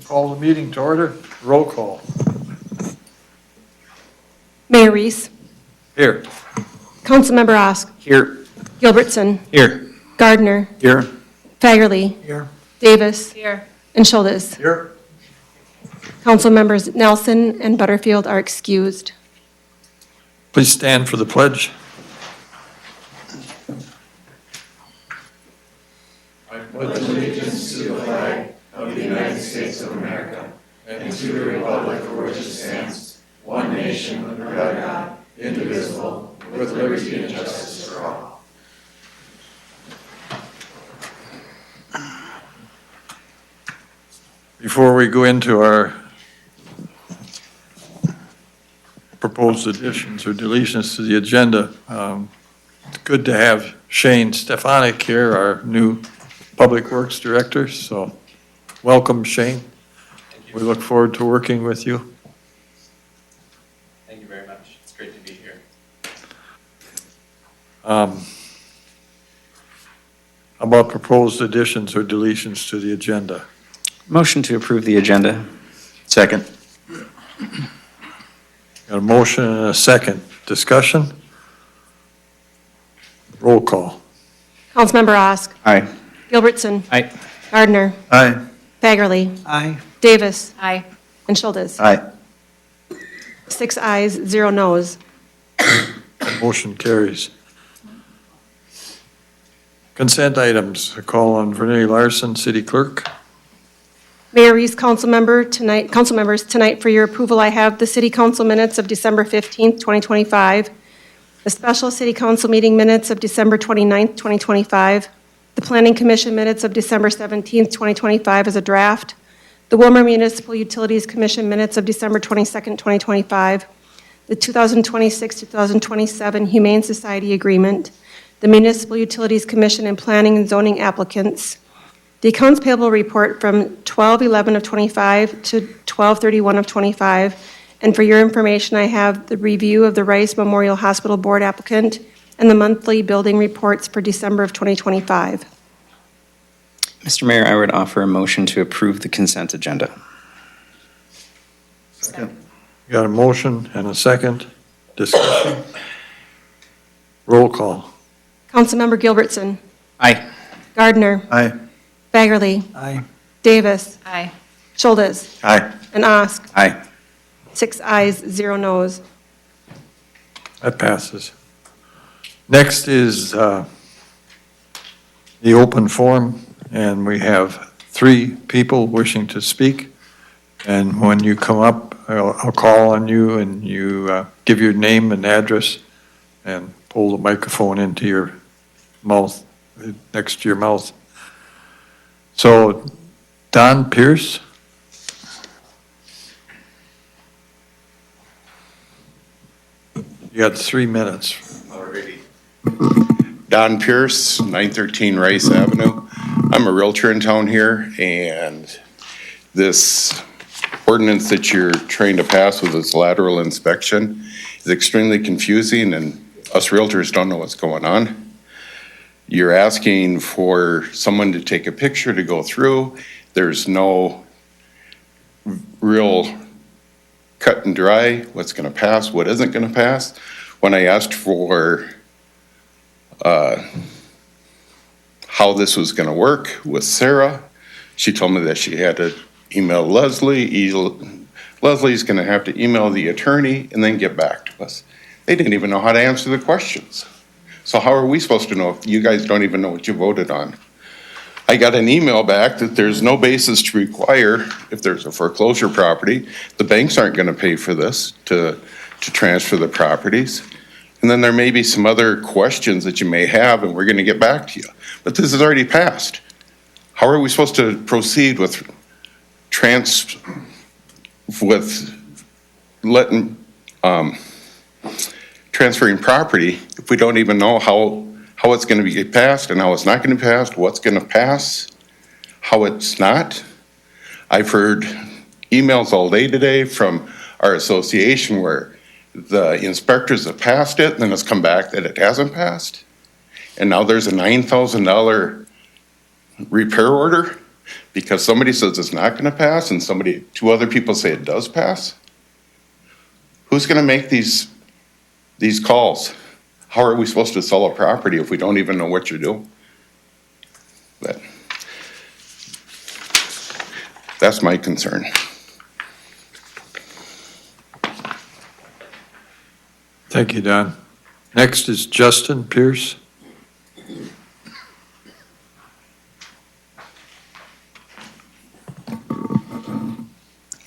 Call the meeting to order. Roll call. Mayor Reese. Here. Councilmember Osk. Here. Gilbertson. Here. Gardner. Here. Fagerly. Here. Davis. Here. And Schultes. Here. Council members Nelson and Butterfield are excused. Please stand for the pledge. I pledge allegiance to the flag of the United States of America and to the republic for which it stands, one nation under God, indivisible, with liberty and justice for all. Before we go into our proposed additions or deletions to the agenda, it's good to have Shane Stefanik here, our new Public Works Director. So welcome, Shane. We look forward to working with you. Thank you very much. It's great to be here. How about proposed additions or deletions to the agenda? Motion to approve the agenda. Second. Got a motion and a second. Discussion? Roll call. Councilmember Osk. Aye. Gilbertson. Aye. Gardner. Aye. Fagerly. Aye. Davis. Aye. And Schultes. Aye. 6 ayes, 0 noes. Motion carries. Consent items. A call on Vernee Larson, City Clerk. Mayor Reese, council members, tonight for your approval, I have the city council minutes of December 15th, 2025, the special city council meeting minutes of December 29th, 2025, the planning commission minutes of December 17th, 2025 as a draft, the Willmar Municipal Utilities Commission minutes of December 22nd, 2025, the 2026-2027 Humane Society Agreement, the Municipal Utilities Commission and Planning and Zoning applicants, the accounts payable report from 12/11 of 25 to 12/31 of 25, and for your information, I have the review of the Rice Memorial Hospital Board applicant and the monthly building reports for December of 2025. Mr. Mayor, I would offer a motion to approve the consent agenda. Second. Got a motion and a second. Discussion? Roll call. Councilmember Gilbertson. Aye. Gardner. Aye. Fagerly. Aye. Davis. Aye. Schultes. Aye. And Osk. Aye. 6 ayes, 0 noes. That passes. Next is the open forum, and we have 3 people wishing to speak. And when you come up, I'll call on you, and you give your name and address and pull the microphone into your mouth, next to your mouth. So, Don Pierce. You got 3 minutes. Alrighty. Don Pierce, 913 Rice Avenue. I'm a realtor in town here, and this ordinance that you're trying to pass with this lateral inspection is extremely confusing, and us realtors don't know what's going on. You're asking for someone to take a picture to go through. There's no real cut and dry, what's gonna pass, what isn't gonna pass. When I asked for how this was gonna work with Sarah, she told me that she had to email Leslie. Leslie's gonna have to email the attorney and then get back to us. They didn't even know how to answer the questions. So how are we supposed to know if you guys don't even know what you voted on? I got an email back that there's no basis to require, if there's a foreclosure property, the banks aren't gonna pay for this to transfer the properties. And then there may be some other questions that you may have, and we're gonna get back to you. But this is already passed. How are we supposed to proceed with transferring property if we don't even know how it's gonna be passed and how it's not gonna be passed, what's gonna pass, how it's not? I've heard emails all day today from our association where the inspectors have passed it, and then it's come back that it hasn't passed. And now there's a $9,000 repair order. Because somebody says it's not gonna pass and two other people say it does pass? Who's gonna make these calls? How are we supposed to sell a property if we don't even know what you're doing? But that's my concern. Thank you, Don. Next is Justin Pierce.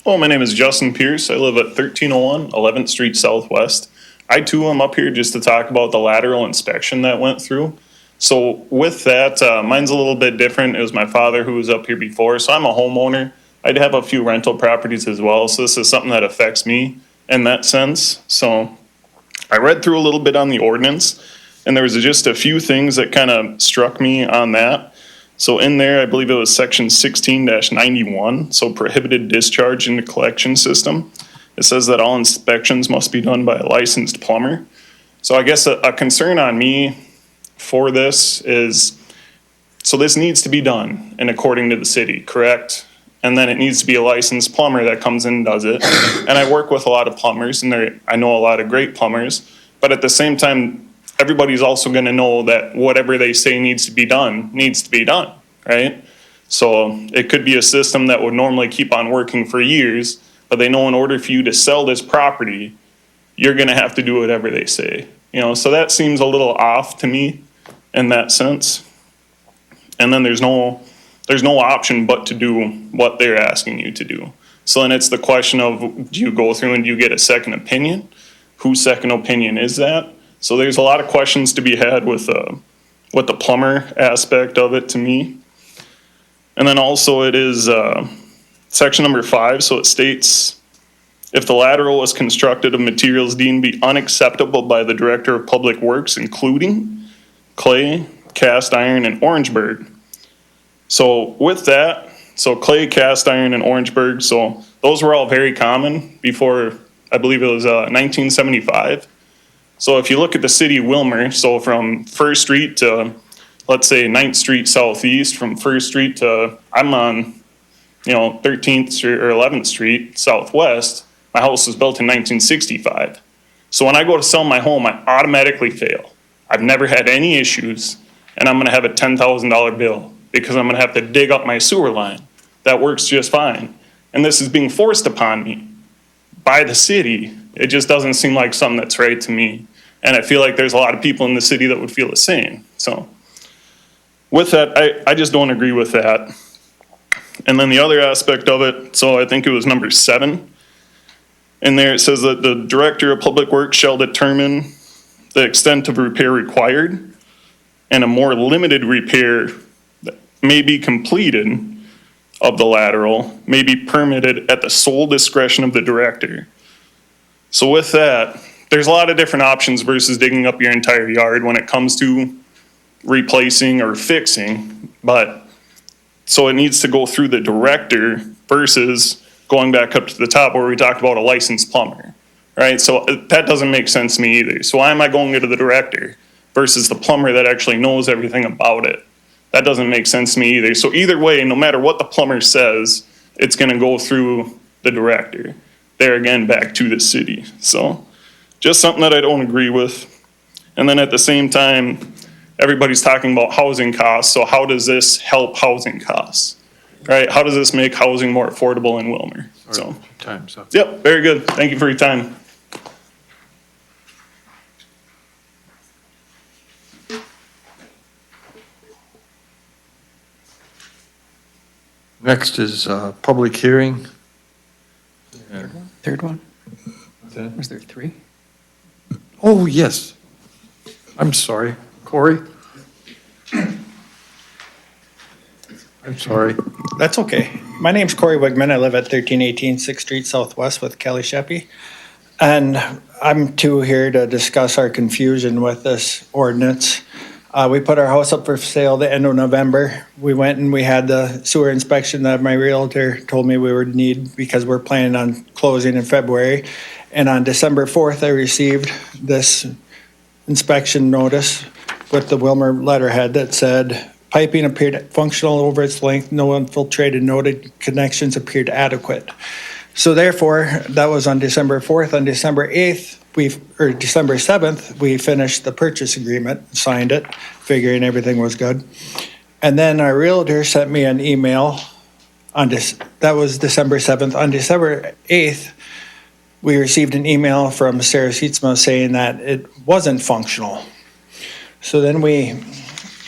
Hello, my name is Justin Pierce. I live at 1301 11th Street Southwest. I too am up here just to talk about the lateral inspection that went through. So with that, mine's a little bit different. It was my father who was up here before, so I'm a homeowner. I'd have a few rental properties as well, so this is something that affects me in that sense. So I read through a little bit on the ordinance, and there was just a few things that kind of struck me on that. So in there, I believe it was section 16-91, so prohibited discharge in the collection system. It says that all inspections must be done by a licensed plumber. So I guess a concern on me for this is, so this needs to be done and according to the city, correct? And then it needs to be a licensed plumber that comes in and does it. And I work with a lot of plumbers, and I know a lot of great plumbers, but at the same time, everybody's also gonna know that whatever they say needs to be done, right? So it could be a system that would normally keep on working for years, but they know in order for you to sell this property, you're gonna have to do whatever they say. So that seems a little off to me in that sense. And then there's no option but to do what they're asking you to do. So then it's the question of, do you go through and do you get a second opinion? Whose second opinion is that? So there's a lot of questions to be had with the plumber aspect of it to me. And then also it is section number 5, so it states, if the lateral was constructed of materials deemed to be unacceptable by the Director of Public Works, including clay, cast iron, and Orangeburg. So with that, so clay, cast iron, and Orangeburg, so those were all very common before, I believe it was 1975. So if you look at the city of Willmar, so from First Street to, let's say, 9th Street Southeast, from First Street to, I'm on, 13th or 11th Street Southwest, my house was built in 1965. So when I go to sell my home, I automatically fail. I've never had any issues, and I'm gonna have a $10,000 bill because I'm gonna have to dig up my sewer line. That works just fine. And this is being forced upon me by the city. It just doesn't seem like something that's right to me. And I feel like there's a lot of people in the city that would feel the same. So with that, I just don't agree with that. And then the other aspect of it, so I think it was number 7. In there it says that the Director of Public Works shall determine the extent of repair required, and a more limited repair that may be completed of the lateral may be permitted at the sole discretion of the director. So with that, there's a lot of different options versus digging up your entire yard when it comes to replacing or fixing, but so it needs to go through the director versus going back up to the top where we talked about a licensed plumber, right? So that doesn't make sense to me either. So why am I going to the director versus the plumber that actually knows everything about it? That doesn't make sense to me either. So either way, no matter what the plumber says, it's gonna go through the director. There again, back to the city. So just something that I don't agree with. And then at the same time, everybody's talking about housing costs. So how does this help housing costs, right? How does this make housing more affordable in Willmar? So, Time's up. yep, very good. Thank you for your time. Next is public hearing. Third one? Was there 3? Oh, yes. I'm sorry. Corey? I'm sorry. That's okay. My name's Corey Wigman. I live at 1318 6th Street Southwest with Kelly Sheppy. And I'm too here to discuss our confusion with this ordinance. We put our house up for sale the end of November. We went and we had the sewer inspection that my realtor told me we would need because we're planning on closing in February. And on December 4th, I received this inspection notice with the Willmar letterhead that said Piping appeared functional over its length. No infiltrated noded connections appeared adequate. So therefore, that was on December 4th. On December 8th, or December 7th, we finished the purchase agreement, signed it, figuring everything was good. And then our realtor sent me an email that was December 7th. On December 8th, we received an email from Sarah Sietsma saying that it wasn't functional. So then we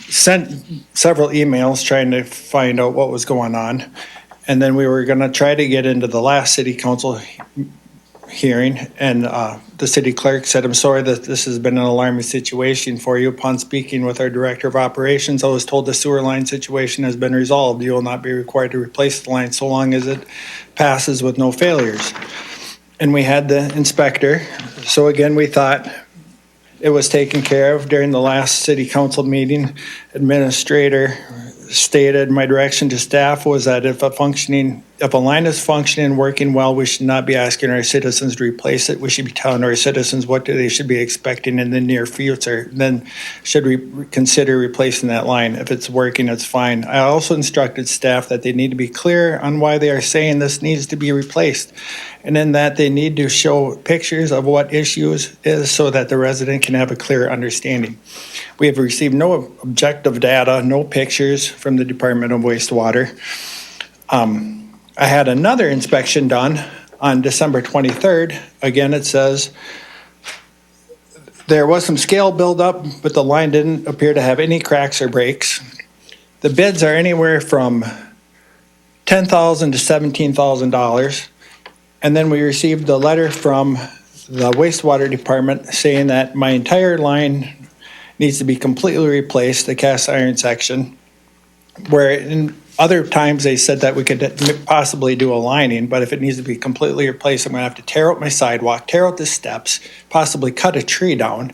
sent several emails trying to find out what was going on. And then we were gonna try to get into the last city council hearing, and the city clerk said, "I'm sorry that this has been an alarming situation for you. Upon speaking with our director of operations, I was told the sewer line situation has been resolved. You will not be required to replace the line so long as it passes with no failures." And we had the inspector. So again, we thought it was taken care of. During the last city council meeting, administrator stated my direction to staff was that if a line is functioning and working well, we should not be asking our citizens to replace it. We should be telling our citizens what they should be expecting in the near future. Then should we consider replacing that line? If it's working, it's fine. I also instructed staff that they need to be clear on why they are saying this needs to be replaced. And in that they need to show pictures of what issues is so that the resident can have a clear understanding. We have received no objective data, no pictures from the Department of Wastewater. I had another inspection done on December 23rd. Again, it says there was some scale buildup, but the line didn't appear to have any cracks or breaks. The bids are anywhere from $10,000 to $17,000. And then we received a letter from the wastewater department saying that my entire line needs to be completely replaced, the cast iron section, where in other times they said that we could possibly do a lining, but if it needs to be completely replaced, I'm gonna have to tear out my sidewalk, tear out the steps, possibly cut a tree down.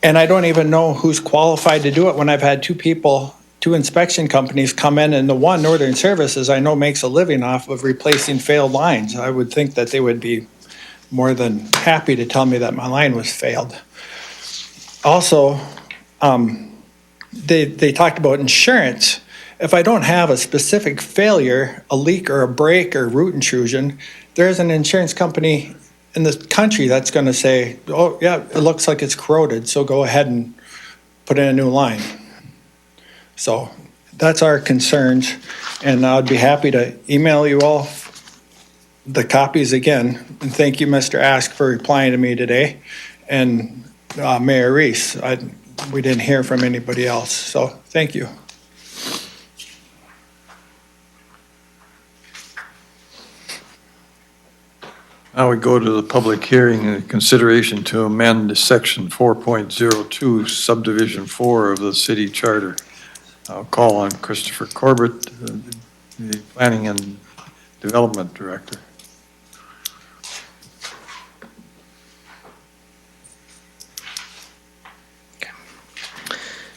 And I don't even know who's qualified to do it when I've had two inspection companies come in, and the one, Northern Services, I know makes a living off of replacing failed lines. I would think that they would be more than happy to tell me that my line was failed. Also, they talked about insurance. If I don't have a specific failure, a leak or a break or root intrusion, there's an insurance company in the country that's gonna say, oh yeah, it looks like it's corroded, so go ahead and put in a new line. So that's our concerns, and I'd be happy to email you all the copies again. And thank you, Mr. Ask, for replying to me today. And Mayor Reese, we didn't hear from anybody else, so thank you. Now we go to the public hearing and consideration to amend section 4.02 subdivision 4 of the city charter. I'll call on Christopher Corbett, the Planning and Development Director.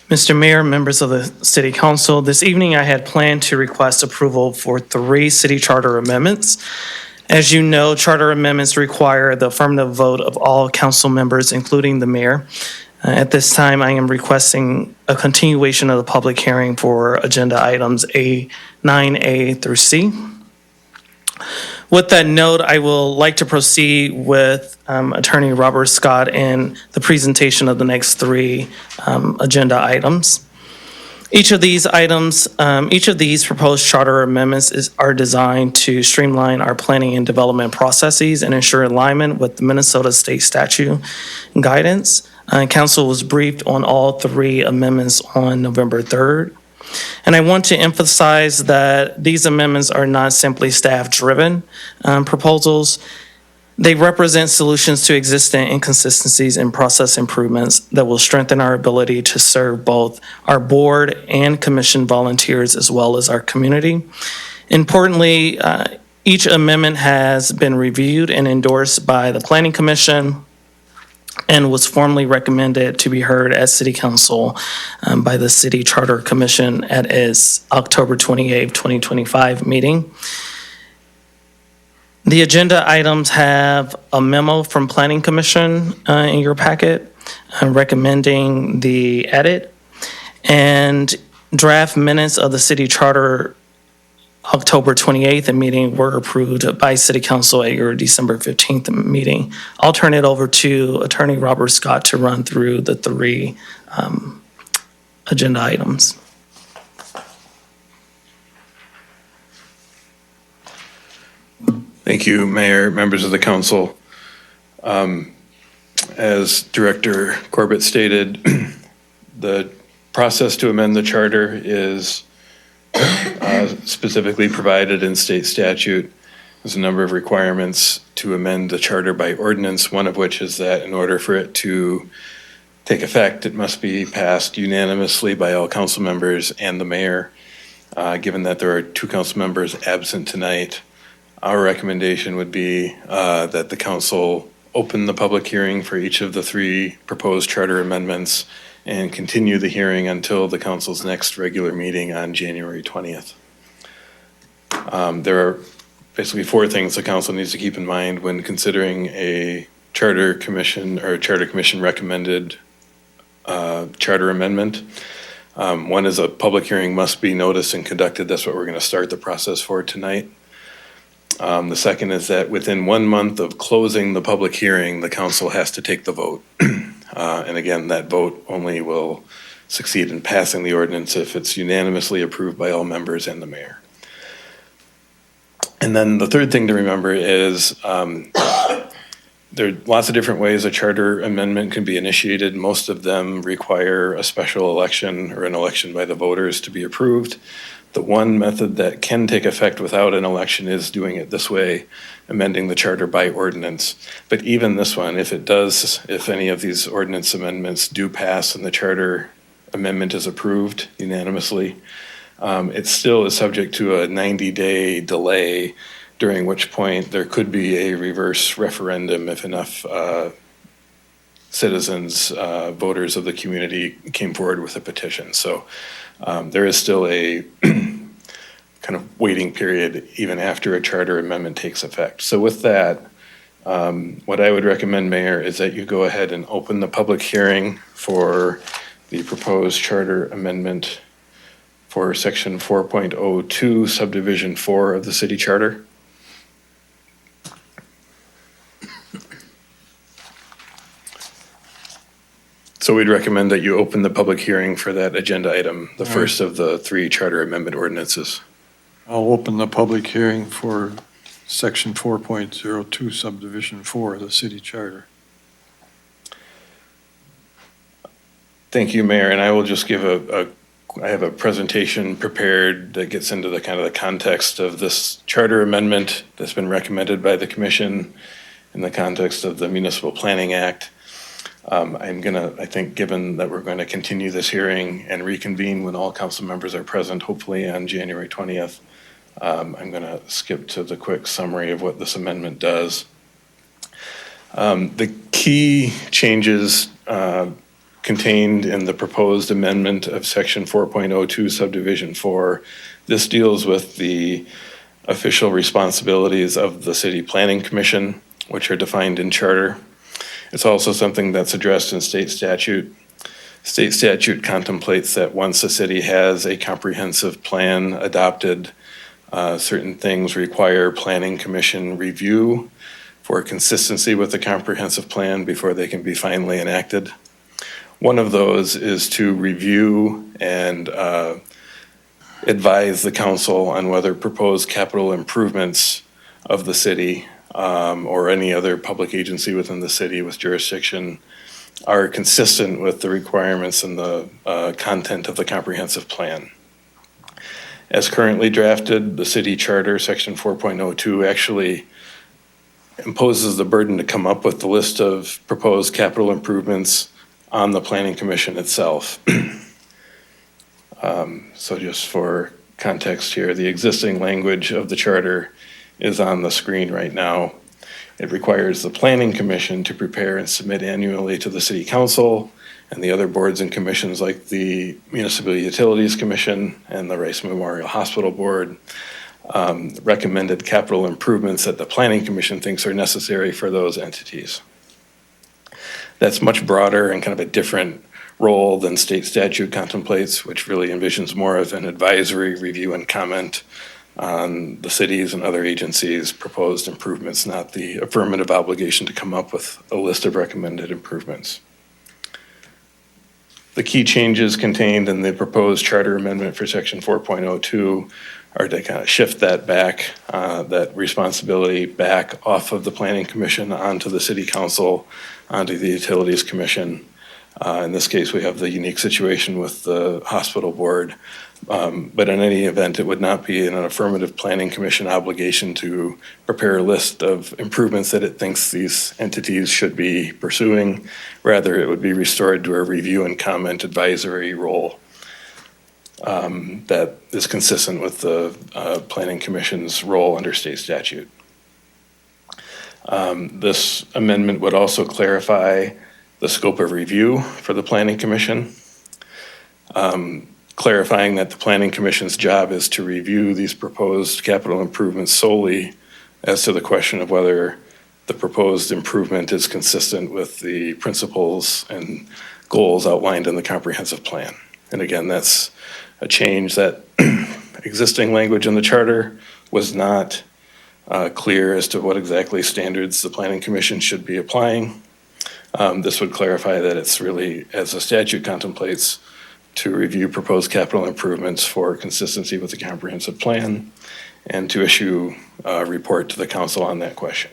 Mr. Mayor, members of the City Council, this evening I had planned to request approval for 3 city charter amendments. As you know, charter amendments require the affirmative vote of all council members, including the mayor. At this time, I am requesting a continuation of the public hearing for agenda items 9A through C. With that note, I will like to proceed with Attorney Robert Scott and the presentation of the next 3 agenda items. Each of these proposed charter amendments are designed to streamline our planning and development processes and ensure alignment with the Minnesota State statute and guidance. Council was briefed on all 3 amendments on November 3rd. And I want to emphasize that these amendments are not simply staff-driven proposals. They represent solutions to existing inconsistencies and process improvements that will strengthen our ability to serve both our board and commission volunteers as well as our community. Importantly, each amendment has been reviewed and endorsed by the Planning Commission and was formally recommended to be heard at City Council by the City Charter Commission at its October 28, 2025 meeting. The agenda items have a memo from Planning Commission in your packet recommending the edit. And Draft minutes of the city charter October 28th meeting were approved by City Council at your December 15th meeting. I'll turn it over to Attorney Robert Scott to run through the three agenda items. Thank you, Mayor, members of the council. As Director Corbett stated, the process to amend the charter is specifically provided in state statute. There's a number of requirements to amend the charter by ordinance, one of which is that in order for it to take effect, it must be passed unanimously by all council members and the mayor. Given that there are two council members absent tonight, our recommendation would be that the council open the public hearing for each of the three proposed charter amendments and continue the hearing until the council's next regular meeting on January 20th. There are basically four things the council needs to keep in mind when considering a charter commission or charter commission recommended charter amendment. One is a public hearing must be noticed and conducted. That's what we're going to start the process for tonight. The second is that within 1 month of closing the public hearing, the council has to take the vote. And again, that vote only will succeed in passing the ordinance if it's unanimously approved by all members and the mayor. And then the third thing to remember is there are lots of different ways a charter amendment can be initiated. Most of them require a special election or an election by the voters to be approved. The one method that can take effect without an election is doing it this way, amending the charter by ordinance. But even this one, if any of these ordinance amendments do pass and the charter amendment is approved unanimously, it still is subject to a 90-day delay, during which point there could be a reverse referendum if enough citizens, voters of the community came forward with a petition. So there is still a kind of waiting period even after a charter amendment takes effect. So with that, what I would recommend, Mayor, is that you go ahead and open the public hearing for the proposed charter amendment for section 4.02 subdivision 4 of the city charter. So we'd recommend that you open the public hearing for that agenda item, the first of the three charter amendment ordinances. I'll open the public hearing for section 4.02 subdivision 4 of the city charter. Thank you, Mayor, and I will just give I have a presentation prepared that gets into the kind of the context of this charter amendment that's been recommended by the commission in the context of the Municipal Planning Act. I think given that we're going to continue this hearing and reconvene when all council members are present, hopefully on January 20th, I'm going to skip to the quick summary of what this amendment does. The key changes contained in the proposed amendment of section 4.02 subdivision 4, this deals with the official responsibilities of the City Planning Commission, which are defined in charter. It's also something that's addressed in state statute. State statute contemplates that once a city has a comprehensive plan adopted, certain things require planning commission review for consistency with the comprehensive plan before they can be finally enacted. One of those is to review and advise the council on whether proposed capital improvements of the city or any other public agency within the city with jurisdiction are consistent with the requirements and the content of the comprehensive plan. As currently drafted, the city charter, section 4.02, actually imposes the burden to come up with the list of proposed capital improvements on the planning commission itself. So just for context here, the existing language of the charter is on the screen right now. It requires the planning commission to prepare and submit annually to the city council and the other boards and commissions like the Municipal Utilities Commission and the Rice Memorial Hospital Board, recommended capital improvements that the planning commission thinks are necessary for those entities. That's much broader and kind of a different role than state statute contemplates, which really envisions more of an advisory review and comment on the cities and other agencies' proposed improvements, not the affirmative obligation to come up with a list of recommended improvements. The key changes contained in the proposed charter amendment for section 4.02 are to kind of shift that back, that responsibility back off of the Planning Commission onto the City Council, onto the Utilities Commission. In this case, we have the unique situation with the hospital board. But in any event, it would not be an affirmative Planning Commission obligation to prepare a list of improvements that it thinks these entities should be pursuing. Rather, it would be restored to a review and comment advisory role that is consistent with the Planning Commission's role under state statute. This amendment would also clarify the scope of review for the Planning Commission, clarifying that the Planning Commission's job is to review these proposed capital improvements solely as to the question of whether the proposed improvement is consistent with the principles and goals outlined in the comprehensive plan. And again, that's a change that existing language in the charter was not clear as to what exactly standards the Planning Commission should be applying. This would clarify that it's really, as the statute contemplates, to review proposed capital improvements for consistency with the comprehensive plan and to issue a report to the council on that question.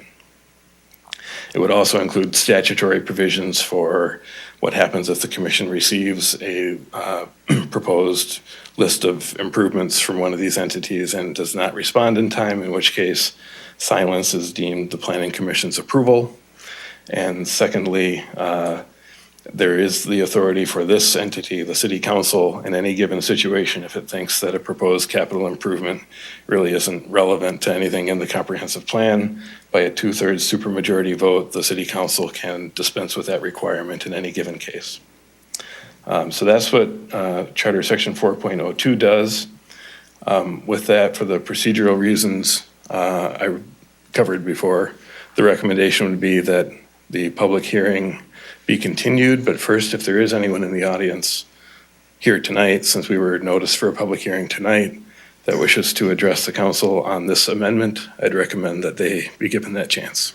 It would also include statutory provisions for what happens if the commission receives a proposed list of improvements from one of these entities and does not respond in time, in which case silence is deemed the Planning Commission's approval. And secondly, there is the authority for this entity, the City Council, in any given situation, if it thinks that a proposed capital improvement really isn't relevant to anything in the comprehensive plan, by a 2/3 supermajority vote, the City Council can dispense with that requirement in any given case. So that's what Charter Section 4.02 does. With that, for the procedural reasons I covered before, the recommendation would be that the public hearing be continued, but first, if there is anyone in the audience here tonight, since we were noticed for a public hearing tonight, that wishes to address the council on this amendment, I'd recommend that they be given that chance.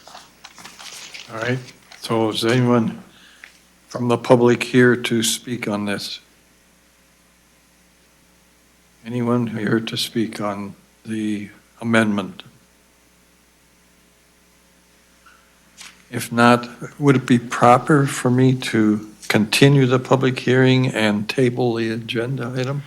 All right, so is anyone from the public here to speak on this? Anyone here to speak on the amendment? If not, would it be proper for me to continue the public hearing and table the agenda item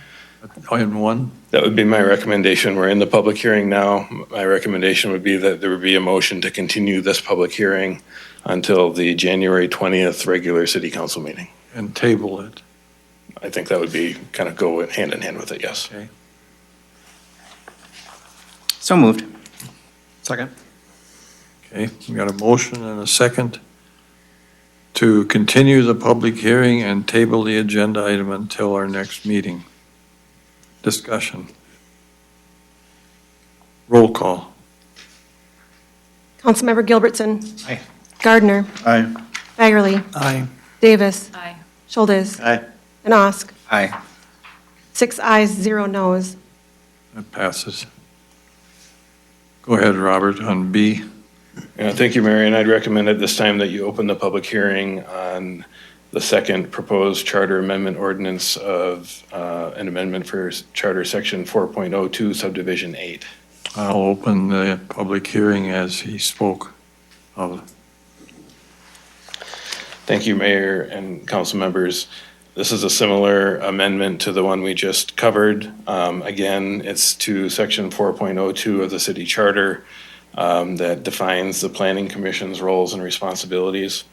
in one? That would be my recommendation. We're in the public hearing now. My recommendation would be that there would be a motion to continue this public hearing until the January 20th regular city council meeting. And table it, I think that would be kind of go hand in hand with it, yes. okay? So moved. Second. Okay, we got a motion and a second to continue the public hearing and table the agenda item until our next meeting. Discussion. Roll call. Councilmember Gilbertson. Aye. Gardner. Aye. Baggerly. Aye. Davis. Aye. Schultes. Aye. And Osk. Aye. 6 ayes, 0 noes. That passes. Go ahead, Robert, on B. Thank you, Mary, and I'd recommend at this time that you open the public hearing on the second proposed charter amendment ordinance of an amendment for Charter Section 4.02 Subdivision 8. I'll open the public hearing as he spoke of. Thank you, Mayor and council members. This is a similar amendment to the one we just covered. Again, it's to Section 4.02 of the city charter that defines the Planning Commission's roles and responsibilities.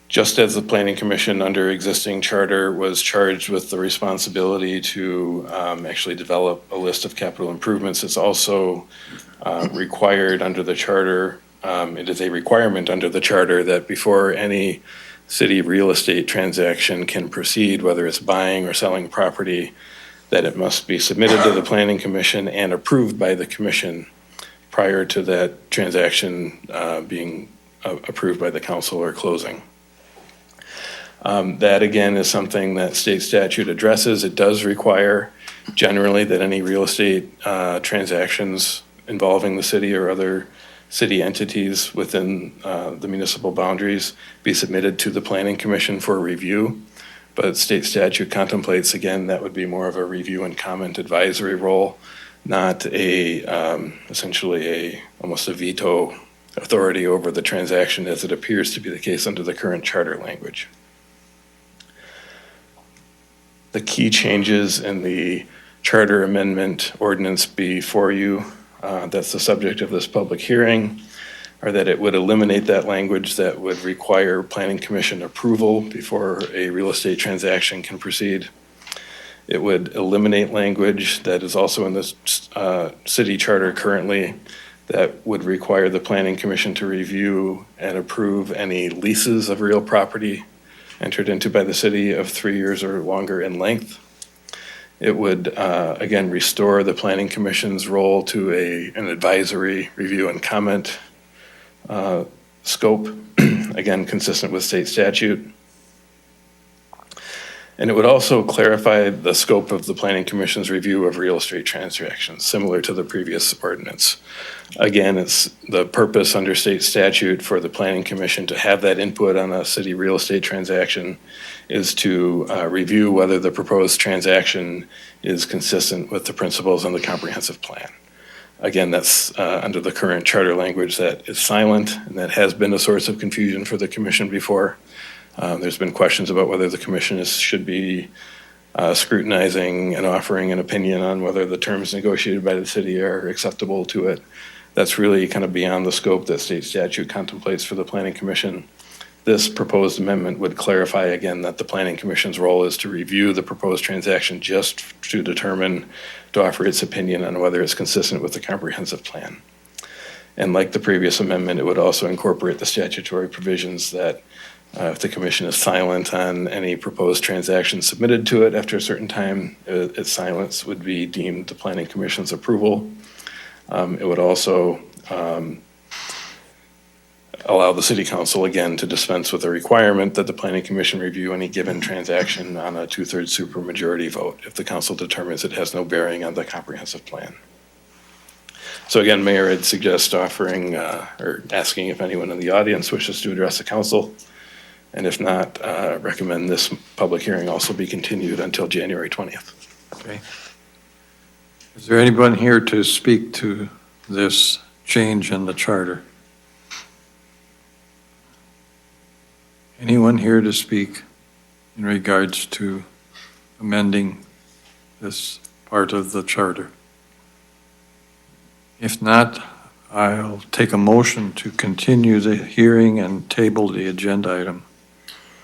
Just as the Planning Commission under existing charter was charged with the responsibility to actually develop a list of capital improvements, it's also required under the charter. It is a requirement under the charter that before any city real estate transaction can proceed, whether it's buying or selling property, that it must be submitted to the Planning Commission and approved by the commission prior to that transaction being approved by the council or closing. That again is something that state statute addresses. It does require generally that any real estate transactions involving the city or other city entities within the municipal boundaries be submitted to the Planning Commission for review. But state statute contemplates, again, that would be more of a review and comment advisory role, not essentially almost a veto authority over the transaction as it appears to be the case under the current charter language. The key changes in the charter amendment ordinance before you, that's the subject of this public hearing, are that it would eliminate that language that would require Planning Commission approval before a real estate transaction can proceed. It would eliminate language that is also in the city charter currently that would require the Planning Commission to review and approve any leases of real property entered into by the city of 3 years or longer in length. It would, again, restore the Planning Commission's role to an advisory review and comment scope, again, consistent with state statute. And it would also clarify the scope of the Planning Commission's review of real estate transactions, similar to the previous ordinance. Again, it's the purpose under state statute for the Planning Commission to have that input on a city real estate transaction is to review whether the proposed transaction is consistent with the principles in the comprehensive plan. Again, that's under the current charter language that is silent and that has been a source of confusion for the commission before. There's been questions about whether the commission should be scrutinizing and offering an opinion on whether the terms negotiated by the city are acceptable to it. That's really kind of beyond the scope that state statute contemplates for the Planning Commission. This proposed amendment would clarify again that the Planning Commission's role is to review the proposed transaction just to determine, to offer its opinion on whether it's consistent with the comprehensive plan. And like the previous amendment, it would also incorporate the statutory provisions that if the commission is silent on any proposed transaction submitted to it after a certain time, its silence would be deemed the Planning Commission's approval. It would also allow the City Council, again, to dispense with the requirement that the Planning Commission review any given transaction on a 2/3 supermajority vote if the council determines it has no bearing on the comprehensive plan. So again, Mayor, I'd suggest offering or asking if anyone in the audience wishes to address the council. And if not, recommend this public hearing also be continued until January 20th. Okay. Is there anyone here to speak to this change in the charter? Anyone here to speak in regards to amending this part of the charter? If not, I'll take a motion to continue the hearing and table the agenda item.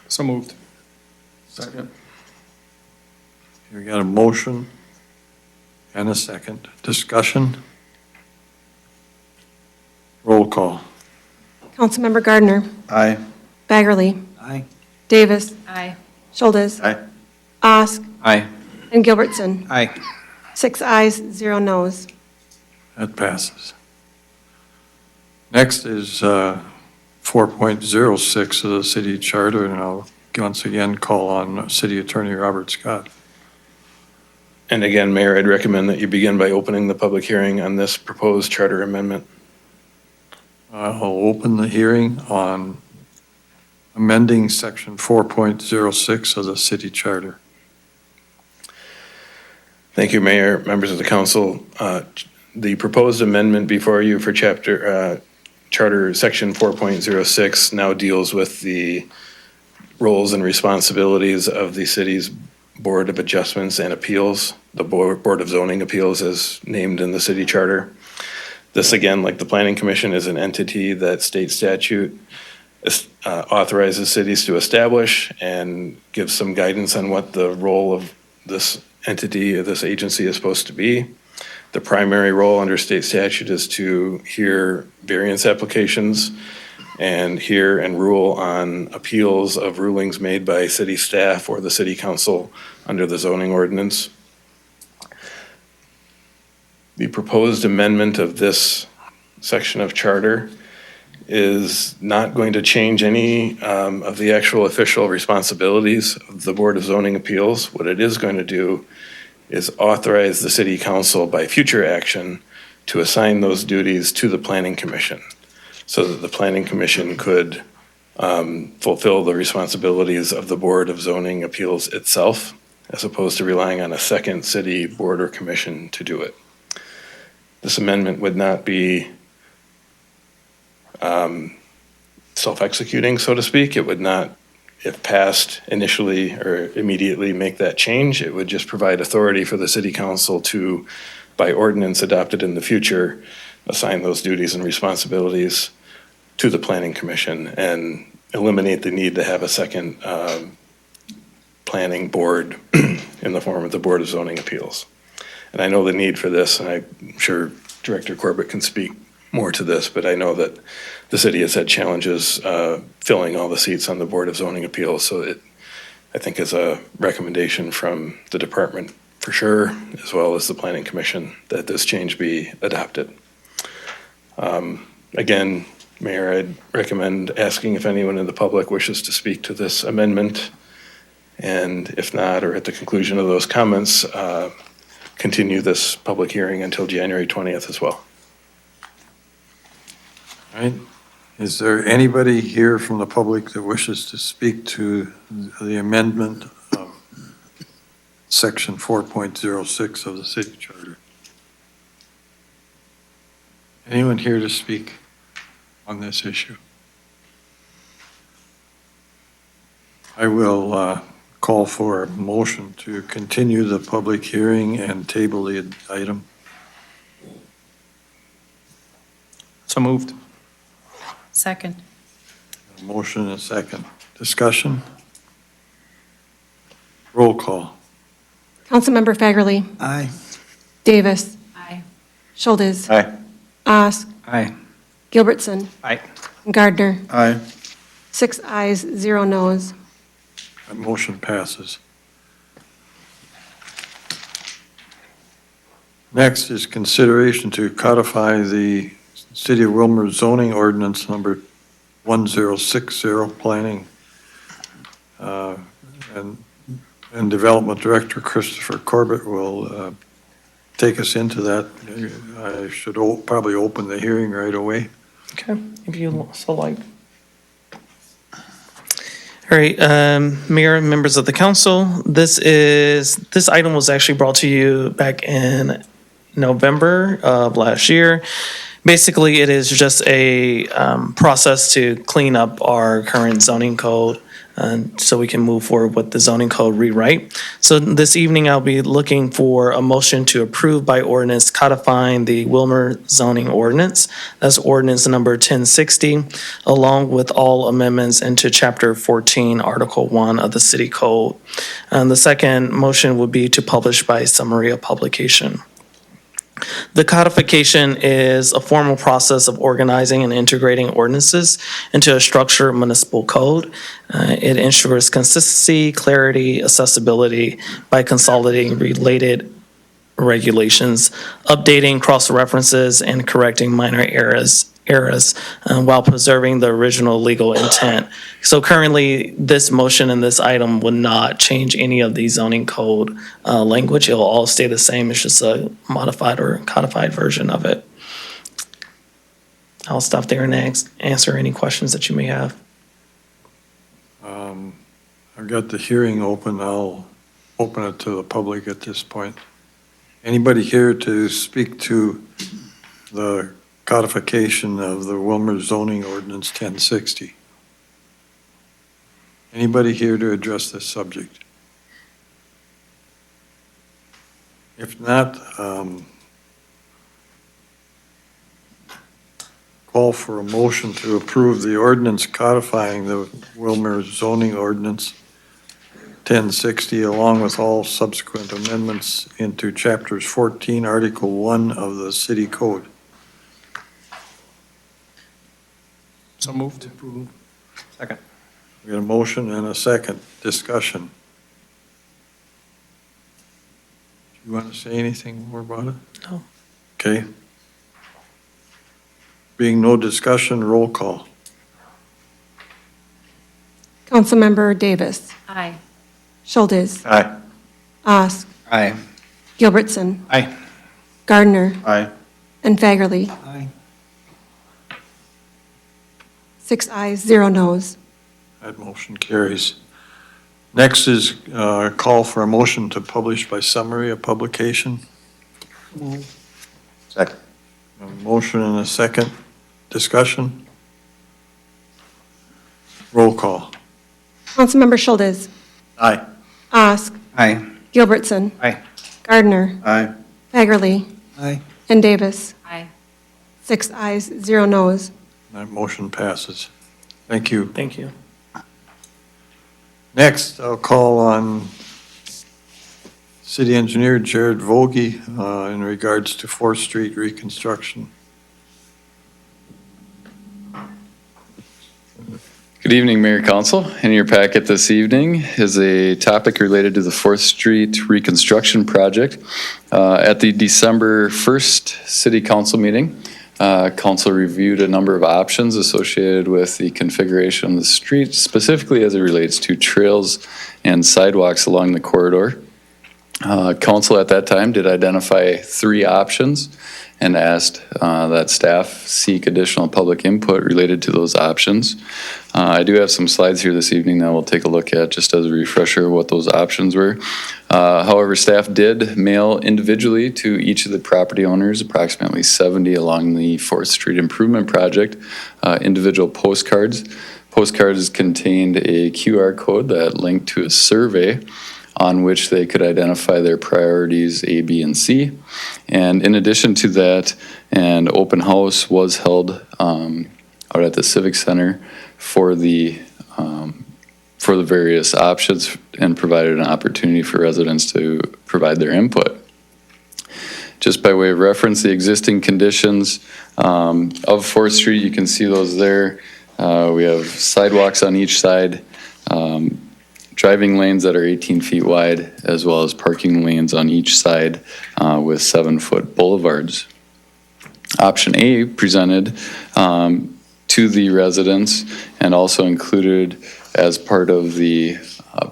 So moved. Second. We got a motion and a second. Discussion? Roll call. Councilmember Gardner. Aye. Baggerly. Aye. Davis. Aye. Schultes. Aye. Osk. Aye. And Gilbertson. Aye. 6 ayes, 0 noes. That passes. Next is 4.06 of the city charter, and I'll once again call on City Attorney Robert Scott. And again, Mayor, I'd recommend that you begin by opening the public hearing on this proposed charter amendment. I'll open the hearing on amending section 4.06 of the city charter. Thank you, Mayor, members of the council. The proposed amendment before you for Charter Section 4.06 now deals with the roles and responsibilities of the city's Board of Adjustments and Appeals, the Board of Zoning Appeals as named in the city charter. This, again, like the Planning Commission, is an entity that state statute authorizes cities to establish and gives some guidance on what the role of this entity, this agency is supposed to be. The primary role under state statute is to hear variance applications and hear and rule on appeals of rulings made by city staff or the city council under the zoning ordinance. The proposed amendment of this section of charter is not going to change any of the actual official responsibilities of the Board of Zoning Appeals. What it is going to do is authorize the city council by future action to assign those duties to the planning commission, so that the planning commission could fulfill the responsibilities of the Board of Zoning Appeals itself, as opposed to relying on a second city board or commission to do it. This amendment would not be self-executing, so to speak. It would not, if passed initially or immediately, make that change. It would just provide authority for the city council to, by ordinance adopted in the future, assign those duties and responsibilities to the planning commission and eliminate the need to have a second planning board in the form of the Board of Zoning Appeals. And I know the need for this, and I'm sure Director Corbett can speak more to this, but I know that the city has had challenges filling all the seats on the Board of Zoning Appeals, so it, I think, is a recommendation from the department for sure, as well as the Planning Commission, that this change be adopted. Again, Mayor, I'd recommend asking if anyone in the public wishes to speak to this amendment, and if not, or at the conclusion of those comments, continue this public hearing until January 20th as well. All right. Is there anybody here from the public that wishes to speak to the amendment of section 4.06 of the city charter? Anyone here to speak on this issue? I will call for a motion to continue the public hearing and table the item. So moved. Second. A motion and a second. Discussion? Roll call. Councilmember Fagerly. Aye. Davis. Aye. Schultes. Aye. Osk. Aye. Gilbertson. Aye. Gardner. Aye. 6 ayes, 0 noes. That motion passes. Next is consideration to codify the City of Willmar zoning ordinance number 1060, planning and Development Director Christopher Corbett will take us into that. I should probably open the hearing right away. Okay, if you so like. All right, Mayor and members of the council, this item was actually brought to you back in November of last year. Basically, it is just a process to clean up our current zoning code so we can move forward with the zoning code rewrite. So this evening, I'll be looking for a motion to approve by ordinance codifying the Willmar zoning ordinance. That's ordinance number 1060, along with all amendments into Chapter 14, Article 1 of the City Code. And the second motion would be to publish by summary of publication. The codification is a formal process of organizing and integrating ordinances into a structured municipal code. It ensures consistency, clarity, accessibility by consolidating related regulations, updating cross-references, and correcting minor errors while preserving the original legal intent. So currently, this motion and this item would not change any of the zoning code language. It'll all stay the same. It's just a modified or codified version of it. I'll stop there and answer any questions that you may have. I've got the hearing open. I'll open it to the public at this point. Anybody here to speak to the codification of the Willmar zoning ordinance 1060? Anybody here to address this subject? If not, call for a motion to approve the ordinance codifying the Willmar zoning ordinance 1060, along with all subsequent amendments into Chapters 14, Article 1 of the City Code. So moved. Second. We got a motion and a second. Discussion. Do you want to say anything more about it? No. Okay. Being no discussion, roll call. Councilmember Davis. Aye. Schultes. Aye. Osk. Aye. Gilbertson. Aye. Gardner. Aye. And Fagerly. Aye. 6 ayes, 0 noes. That motion carries. Next is a call for a motion to publish by summary of publication. Second. A motion and a second. Discussion? Roll call. Councilmember Schultes. Aye. Osk. Aye. Gilbertson. Aye. Gardner. Aye. Fagerly. Aye. And Davis. Aye. 6 ayes, 0 noes. That motion passes. Thank you. Thank you. Next, I'll call on City Engineer Jared Vogie in regards to 4th Street reconstruction. Good evening, Mayor Council. In your packet this evening is a topic related to the 4th Street reconstruction project. At the December 1st City Council meeting, Council reviewed a number of options associated with the configuration of the street, specifically as it relates to trails and sidewalks along the corridor. Council at that time did identify 3 options and asked that staff seek additional public input related to those options. I do have some slides here this evening that we'll take a look at just as a refresher of what those options were. However, staff did mail individually to each of the property owners, approximately 70 along the 4th Street Improvement Project, individual postcards. Postcards contained a QR code that linked to a survey on which they could identify their priorities A, B, and C. And in addition to that, an open house was held out at the Civic Center for the various options and provided an opportunity for residents to provide their input. Just by way of reference, the existing conditions of 4th Street, you can see those there. We have sidewalks on each side, driving lanes that are 18 feet wide, as well as parking lanes on each side with 7-foot boulevards. Option A presented to the residents and also included as part of the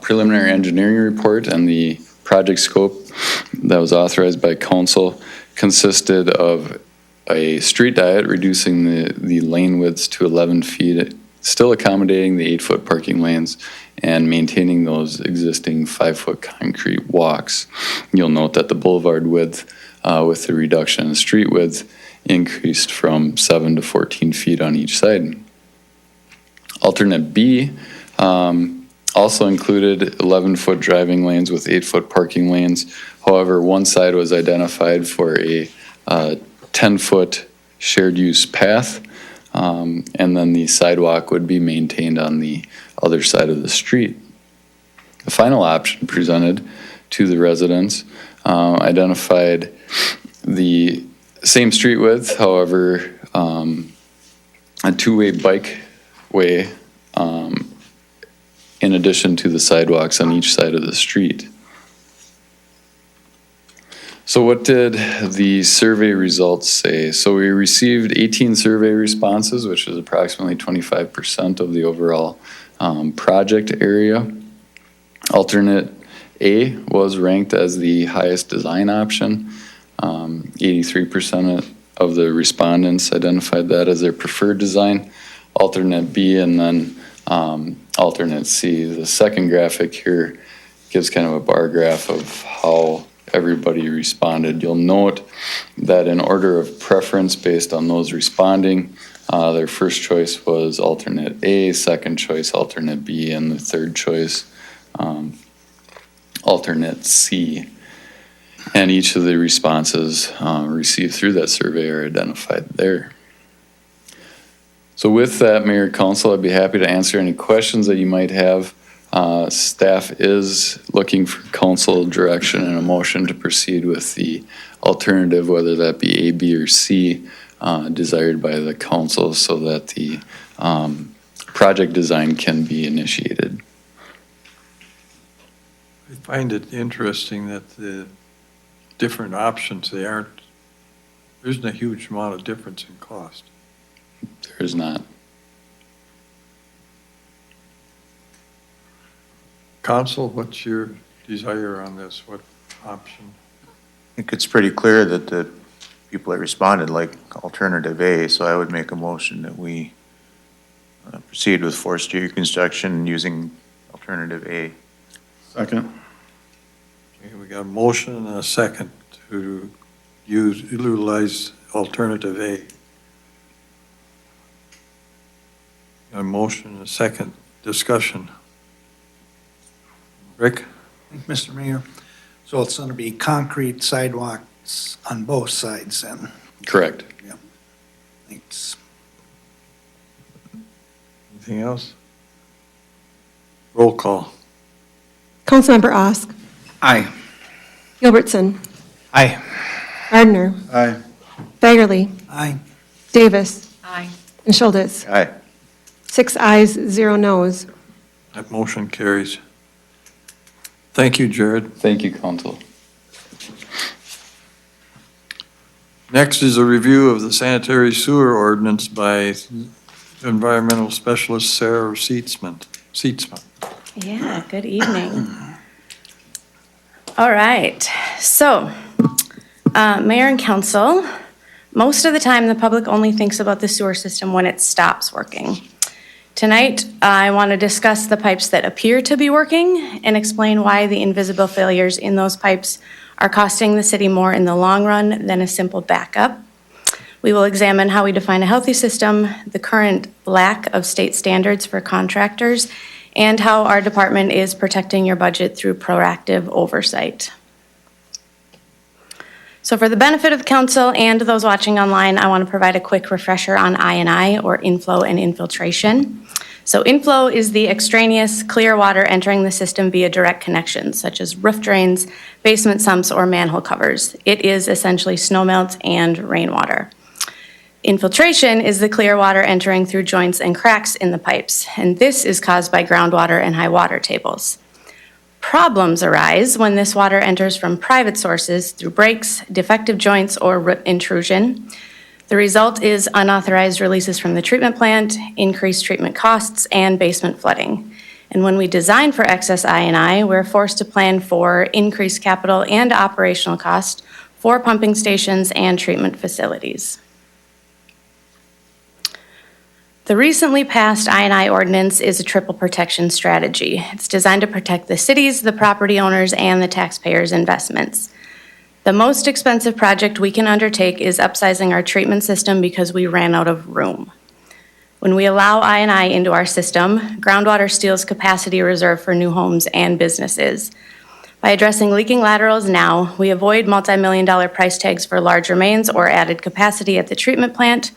preliminary engineering report and the project scope that was authorized by council consisted of a street diet, reducing the lane widths to 11 feet, still accommodating the 8-foot parking lanes and maintaining those existing 5-foot concrete walks. You'll note that the boulevard width with the reduction in street width increased from 7 to 14 feet on each side. Alternate B also included 11-foot driving lanes with 8-foot parking lanes. However, one side was identified for a 10-foot shared use path, and then the sidewalk would be maintained on the other side of the street. The final option presented to the residents identified the same street width, however, a two-way bike way in addition to the sidewalks on each side of the street. So what did the survey results say? So we received 18 survey responses, which is approximately 25% of the overall project area. Alternate A was ranked as the highest design option. 83% of the respondents identified that as their preferred design. Alternate B and then alternate C. The second graphic here gives kind of a bar graph of how everybody responded. You'll note that in order of preference based on those responding, their first choice was alternate A, second choice alternate B, and the third choice alternate C. And each of the responses received through that survey are identified there. So with that, Mayor, Council, I'd be happy to answer any questions that you might have. Staff is looking for council direction and a motion to proceed with the alternative, whether that be A, B, or C, desired by the council so that the project design can be initiated. I find it interesting that the different options, there isn't a huge amount of difference in cost. There is not. Council, what's your desire on this? What option? I think it's pretty clear that the people that responded like alternative A, so I would make a motion that we proceed with Fourth Street construction using alternative A. Second. Okay, we got a motion and a second to utilize alternative A. Got a motion and a second. Discussion. Rick? Mr. Mayor, so it's going to be concrete sidewalks on both sides then? Correct. Thanks. Anything else? Roll call. Councilmember Osk. Aye. Gilbertson. Aye. Gardner. Aye. Fagerly. Aye. Davis. Aye. And Schultz. Aye. 6 ayes, 0 noes. That motion carries. Thank you, Jared. Thank you, council. Next is a review of the sanitary sewer ordinance by environmental specialist Sarah Seatsman. Yeah, good evening. All right, so, Mayor and Council, most of the time, the public only thinks about the sewer system when it stops working. Tonight, I want to discuss the pipes that appear to be working and explain why the invisible failures in those pipes are costing the city more in the long run than a simple backup. We will examine how we define a healthy system, the current lack of state standards for contractors, and how our department is protecting your budget through proactive oversight. So for the benefit of council and those watching online, I want to provide a quick refresher on I&I, or inflow and infiltration. So inflow is the extraneous clear water entering the system via direct connections, such as roof drains, basement sumps, or manhole covers. It is essentially snowmelt and rainwater. Infiltration is the clear water entering through joints and cracks in the pipes, and this is caused by groundwater and high water tables. Problems arise when this water enters from private sources through breaks, defective joints, or root intrusion. The result is unauthorized releases from the treatment plant, increased treatment costs, and basement flooding. And when we design for excess I&I, we're forced to plan for increased capital and operational cost for pumping stations and treatment facilities. The recently passed I&I ordinance is a triple protection strategy. It's designed to protect the cities, the property owners, and the taxpayers' investments. The most expensive project we can undertake is upsizing our treatment system because we ran out of room. When we allow I&I into our system, groundwater steals capacity reserved for new homes and businesses. By addressing leaking laterals now, we avoid multi-million-dollar price tags for larger mains or added capacity at the treatment plant.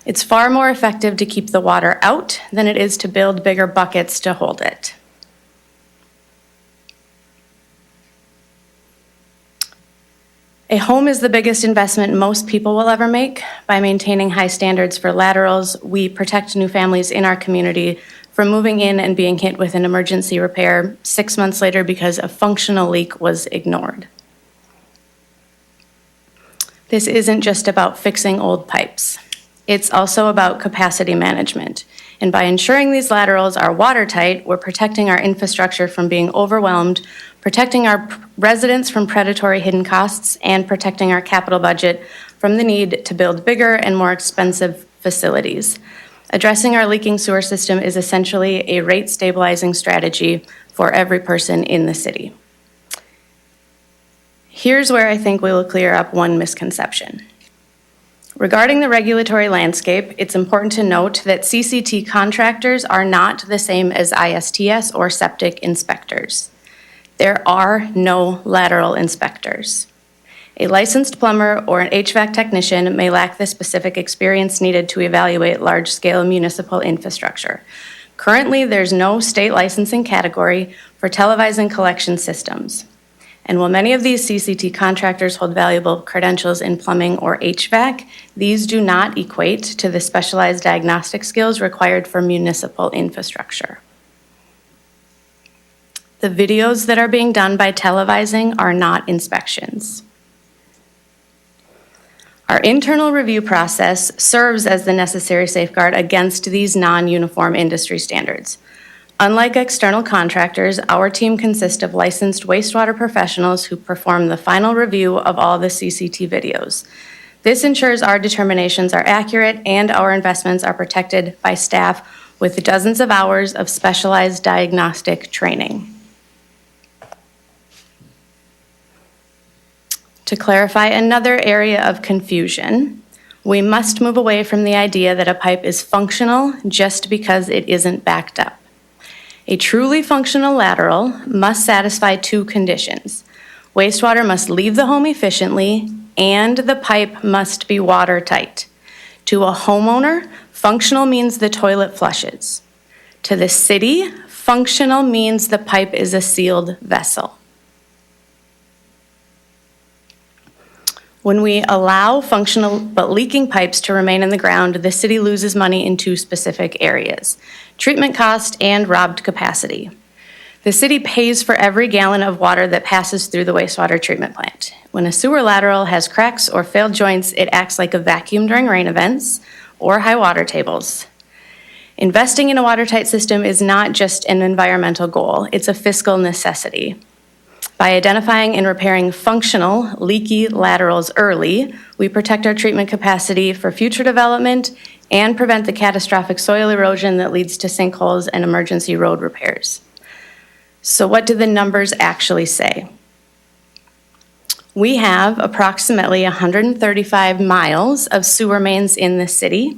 It's far more effective to keep the water out than it is to build bigger buckets to hold it. A home is the biggest investment most people will ever make. By maintaining high standards for laterals, we protect new families in our community from moving in and being hit with an emergency repair 6 months later because a functional leak was ignored. This isn't just about fixing old pipes. It's also about capacity management. And by ensuring these laterals are watertight, we're protecting our infrastructure from being overwhelmed, protecting our residents from predatory hidden costs, and protecting our capital budget from the need to build bigger and more expensive facilities. Addressing our leaking sewer system is essentially a rate stabilizing strategy for every person in the city. Here's where I think we will clear up one misconception. Regarding the regulatory landscape, it's important to note that CCT contractors are not the same as ISTS or septic inspectors. There are no lateral inspectors. A licensed plumber or an HVAC technician may lack the specific experience needed to evaluate large-scale municipal infrastructure. Currently, there's no state licensing category for televising collection systems. And while many of these CCT contractors hold valuable credentials in plumbing or HVAC, these do not equate to the specialized diagnostic skills required for municipal infrastructure. The videos that are being done by televising are not inspections. Our internal review process serves as the necessary safeguard against these non-uniform industry standards. Unlike external contractors, our team consists of licensed wastewater professionals who perform the final review of all the CCT videos. This ensures our determinations are accurate and our investments are protected by staff with dozens of hours of specialized diagnostic training. To clarify another area of confusion, we must move away from the idea that a pipe is functional just because it isn't backed up. A truly functional lateral must satisfy two conditions. Wastewater must leave the home efficiently, and the pipe must be watertight. To a homeowner, functional means the toilet flushes. To the city, functional means the pipe is a sealed vessel. When we allow functional but leaking pipes to remain in the ground, the city loses money in two specific areas: treatment cost and robbed capacity. The city pays for every gallon of water that passes through the wastewater treatment plant. When a sewer lateral has cracks or failed joints, it acts like a vacuum during rain events or high water tables. Investing in a watertight system is not just an environmental goal, it's a fiscal necessity. By identifying and repairing functional, leaky laterals early, we protect our treatment capacity for future development and prevent the catastrophic soil erosion that leads to sinkholes and emergency road repairs. So what do the numbers actually say? We have approximately 135 miles of sewer mains in the city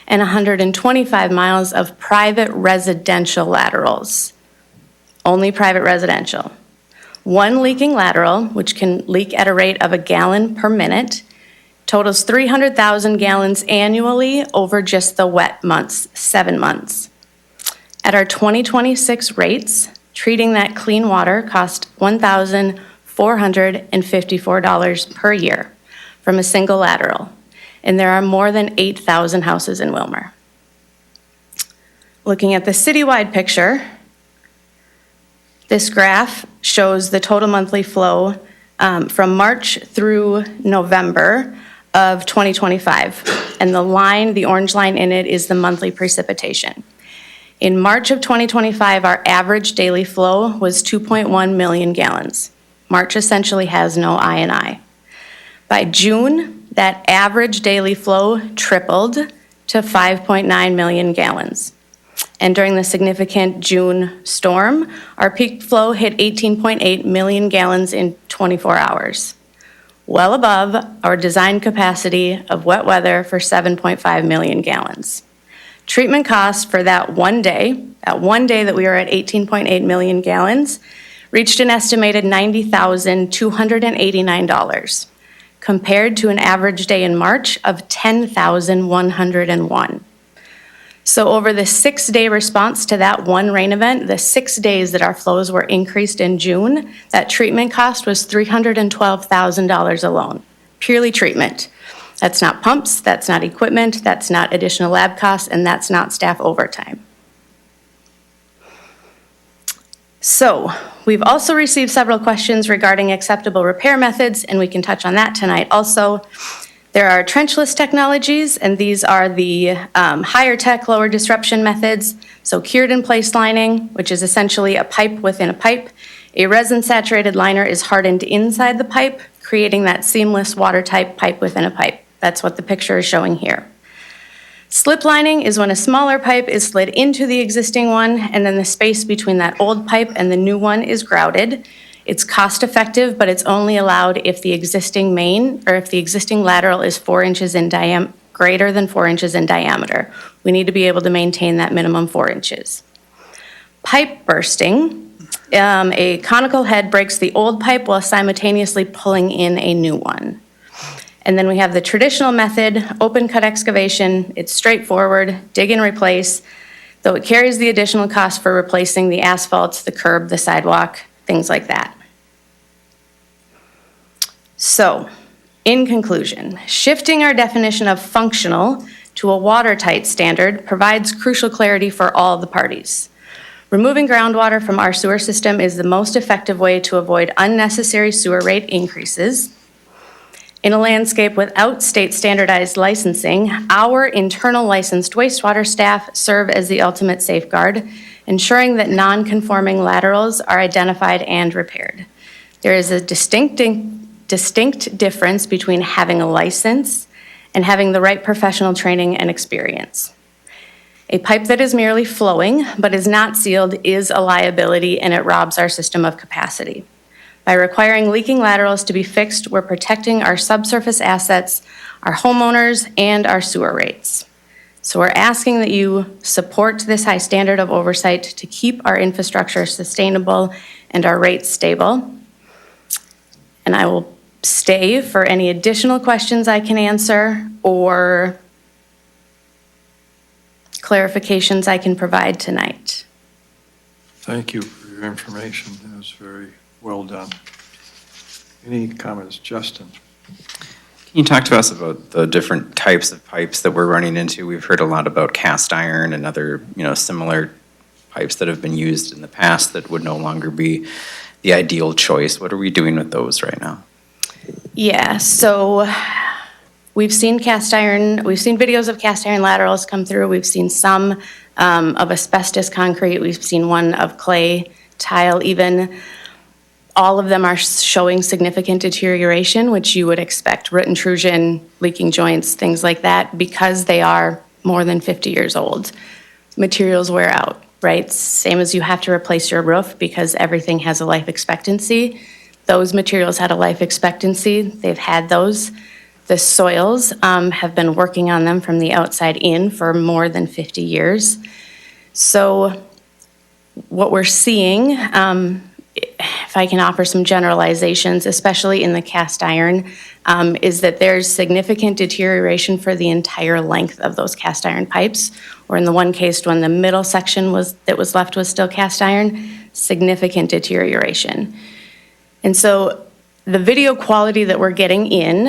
and 125 miles of private residential laterals. Only private residential. One leaking lateral, which can leak at a rate of a gallon per minute, totals 300,000 gallons annually over just the wet months, 7 months. At our 2026 rates, treating that clean water costs $1,454 per year from a single lateral, and there are more than 8,000 houses in Willmar. Looking at the citywide picture, this graph shows the total monthly flow from March through November of 2025. And the orange line in it is the monthly precipitation. In March of 2025, our average daily flow was 2.1 million gallons. March essentially has no I&I. By June, that average daily flow tripled to 5.9 million gallons. And during the significant June storm, our peak flow hit 18.8 million gallons in 24 hours, well above our design capacity of wet weather for 7.5 million gallons. Treatment costs for that one day that we were at 18.8 million gallons, reached an estimated $90,289, compared to an average day in March of $10,101. So over the 6-day response to that one rain event, the 6 days that our flows were increased in June, that treatment cost was $312,000 alone, purely treatment. That's not pumps, that's not equipment, that's not additional lab costs, and that's not staff overtime. So we've also received several questions regarding acceptable repair methods, and we can touch on that tonight also. There are trenchless technologies, and these are the higher tech, lower disruption methods. So cured in place lining, which is essentially a pipe within a pipe. A resin saturated liner is hardened inside the pipe, creating that seamless watertight pipe within a pipe. That's what the picture is showing here. Slip lining is when a smaller pipe is slid into the existing one, and then the space between that old pipe and the new one is grouted. It's cost effective, but it's only allowed if the existing main or if the existing lateral is 4 inches in greater than 4 inches in diameter. We need to be able to maintain that minimum 4 inches. Pipe bursting, a conical head breaks the old pipe while simultaneously pulling in a new one. And then we have the traditional method, open cut excavation. It's straightforward, dig and replace, though it carries the additional cost for replacing the asphalt, the curb, the sidewalk, things like that. So, in conclusion, shifting our definition of functional to a watertight standard provides crucial clarity for all the parties. Removing groundwater from our sewer system is the most effective way to avoid unnecessary sewer rate increases. In a landscape without state standardized licensing, our internal licensed wastewater staff serve as the ultimate safeguard, ensuring that non-conforming laterals are identified and repaired. There is a distinct difference between having a license and having the right professional training and experience. A pipe that is merely flowing but is not sealed is a liability, and it robs our system of capacity. By requiring leaking laterals to be fixed, we're protecting our subsurface assets, our homeowners, and our sewer rates. So we're asking that you support this high standard of oversight to keep our infrastructure sustainable and our rates stable. And I will stay for any additional questions I can answer or clarifications I can provide tonight. Thank you for your information. That was very well done. Any comments? Justin? Can you talk to us about the different types of pipes that we're running into? We've heard a lot about cast iron and other, similar pipes that have been used in the past that would no longer be the ideal choice. What are we doing with those right now? Yeah, so we've seen cast iron, we've seen videos of cast iron laterals come through. We've seen some of asbestos concrete. We've seen one of clay, tile even. All of them are showing significant deterioration, which you would expect, root intrusion, leaking joints, things like that, because they are more than 50 years old. Materials wear out, right? Same as you have to replace your roof because everything has a life expectancy. Those materials had a life expectancy. They've had those. The soils have been working on them from the outside in for more than 50 years. So what we're seeing, if I can offer some generalizations, especially in the cast iron, is that there's significant deterioration for the entire length of those cast iron pipes. Or in the one case, when the middle section that was left was still cast iron, significant deterioration. And so the video quality that we're getting in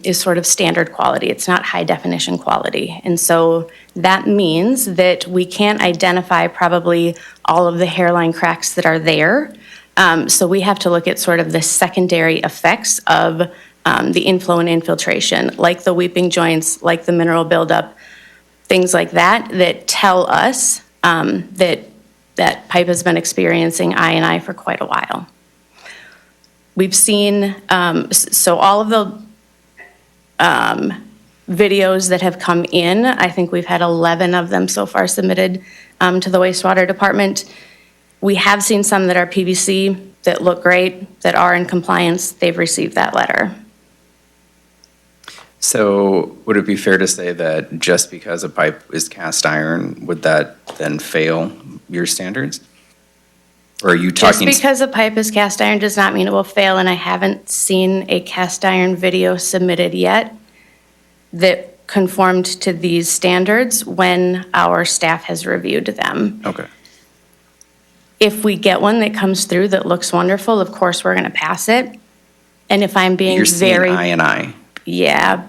is sort of standard quality. It's not high definition quality. And so that means that we can't identify probably all of the hairline cracks that are there. So we have to look at sort of the secondary effects of the inflow and infiltration, like the weeping joints, like the mineral buildup, things like that, that tell us that that pipe has been experiencing I&I for quite a while. We've seen, so all of the videos that have come in, I think we've had 11 of them so far submitted to the wastewater department. We have seen some that are PVC that look great, that are in compliance. They've received that letter. So would it be fair to say that just because a pipe is cast iron, would that then fail your standards? Or are you talking? Just because a pipe is cast iron does not mean it will fail, and I haven't seen a cast iron video submitted yet that conformed to these standards when our staff has reviewed them. Okay. If we get one that comes through that looks wonderful, of course, we're gonna pass it. And if I'm being You're seeing very. I&I. Yeah,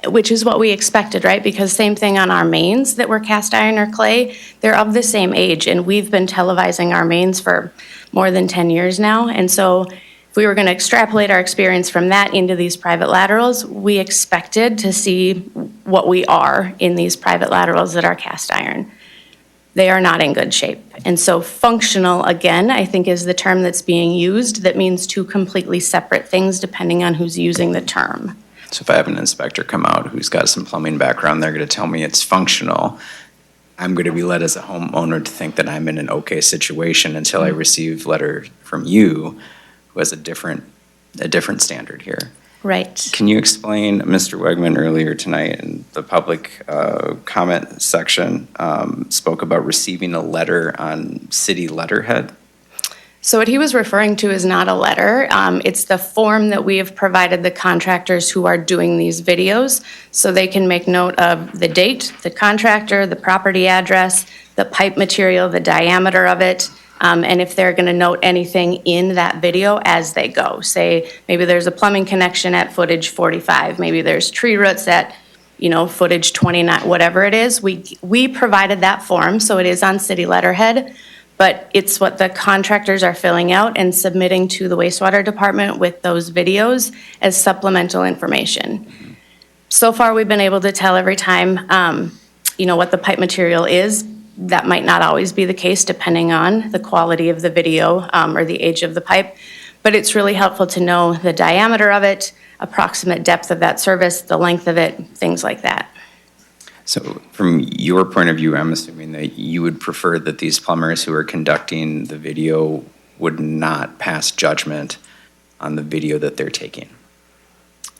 which is what we expected, right? Because same thing on our mains that were cast iron or clay, they're of the same age, and we've been televising our mains for more than 10 years now. And so if we were going to extrapolate our experience from that into these private laterals, we expected to see what we are in these private laterals that are cast iron. They are not in good shape. And so functional, again, I think is the term that's being used that means two completely separate things depending on who's using the term. So if I have an inspector come out who's got some plumbing background, they're going to tell me it's functional. I'm going to be led as a homeowner to think that I'm in an okay situation until I receive letter from you who has a different standard here. Right. Can you explain, Mr. Wegman earlier tonight in the public comment section spoke about receiving a letter on city letterhead? So what he was referring to is not a letter. It's the form that we have provided the contractors who are doing these videos so they can make note of the date, the contractor, the property address, the pipe material, the diameter of it, and if they're going to note anything in that video as they go. Say maybe there's a plumbing connection at footage 45, maybe there's tree roots at footage 29, whatever it is. We provided that form, so it is on city letterhead. but it's what the contractors are filling out and submitting to the wastewater department with those videos as supplemental information. So far, we've been able to tell every time, what the pipe material is. That might not always be the case depending on the quality of the video or the age of the pipe, but it's really helpful to know the diameter of it, approximate depth of that service, the length of it, things like that. So from your point of view, I'm assuming that you would prefer that these plumbers who are conducting the video would not pass judgment on the video that they're taking.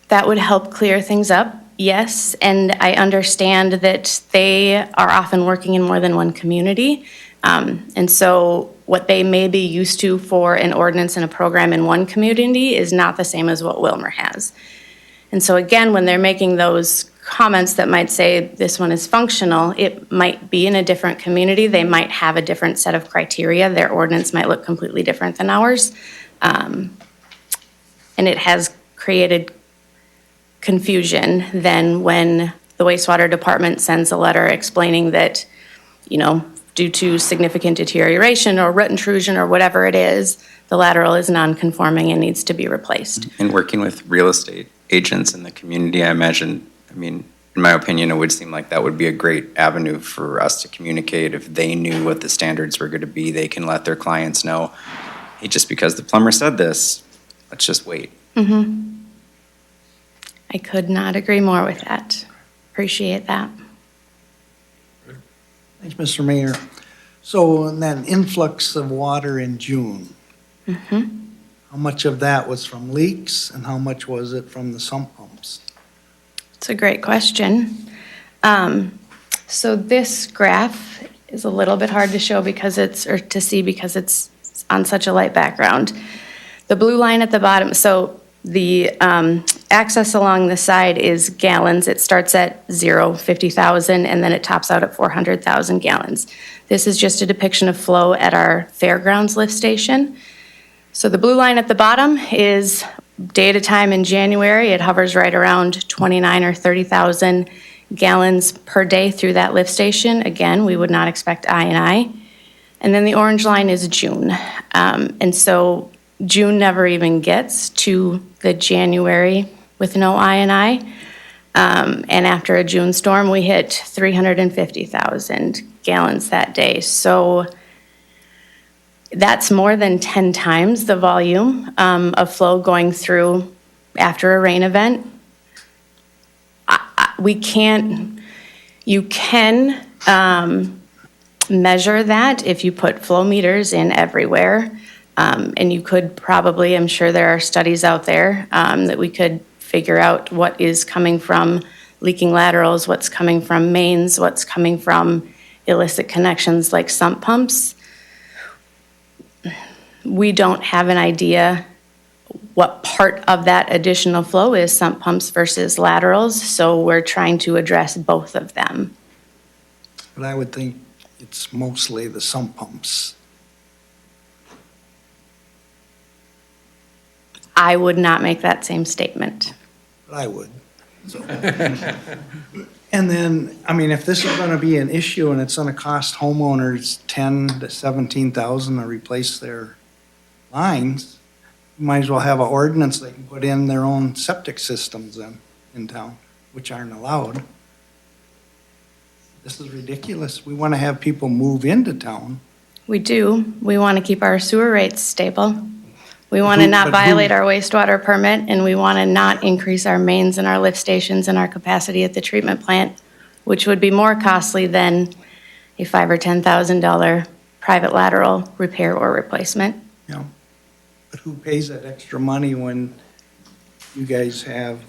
That would help clear things up, yes, and I understand that they are often working in more than one community. And so what they may be used to for an ordinance and a program in one community is not the same as what Willmar has. And so again, when they're making those comments that might say this one is functional, it might be in a different community. They might have a different set of criteria. Their ordinance might look completely different than ours. And it has created confusion then when the wastewater department sends a letter explaining that, due to significant deterioration or root intrusion or whatever it is, the lateral is non-conforming and needs to be replaced. And working with real estate agents in the community, in my opinion, it would seem like that would be a great avenue for us to communicate. If they knew what the standards were going to be, they can let their clients know, hey, just because the plumber said this, let's just wait. Mm-hmm. I could not agree more with that. Appreciate that. Thanks, Mr. Mayor. So, and that influx of water in June, Mm-hmm. how much of that was from leaks and how much was it from the sump pumps? It's a great question. So this graph is a little bit hard to show because it's on such a light background. The blue line at the bottom, so the axis along the side is gallons. It starts at 50,000, and then it tops out at 400,000 gallons. This is just a depiction of flow at our fairgrounds lift station. So the blue line at the bottom is day at a time in January. It hovers right around 29 or 30,000 gallons per day through that lift station. Again, we would not expect I&I. And then the orange line is June. And so June never even gets to the January with no I&I. And after a June storm, we hit 350,000 gallons that day. So that's more than 10 times the volume of flow going through after a rain event. You can measure that if you put flow meters in everywhere. And you could probably, I'm sure there are studies out there that we could figure out what is coming from leaking laterals, what's coming from mains, what's coming from illicit connections like sump pumps. We don't have an idea what part of that additional flow is sump pumps versus laterals, so we're trying to address both of them. But I would think it's mostly the sump pumps. I would not make that same statement. But I would. So. And then, if this is gonna be an issue and it's gonna cost homeowners 10 to 17,000 to replace their lines, you might as well have an ordinance they can put in their own septic systems in town, which aren't allowed. This is ridiculous. We wanna have people move into town. We do. We want to keep our sewer rates stable. We want to not violate our wastewater permit, and we want to not increase our mains and our lift stations and our capacity at the treatment plant, which would be more costly than a $5,000 or $10,000 private lateral repair or replacement. Yeah. But who pays that extra money when you guys have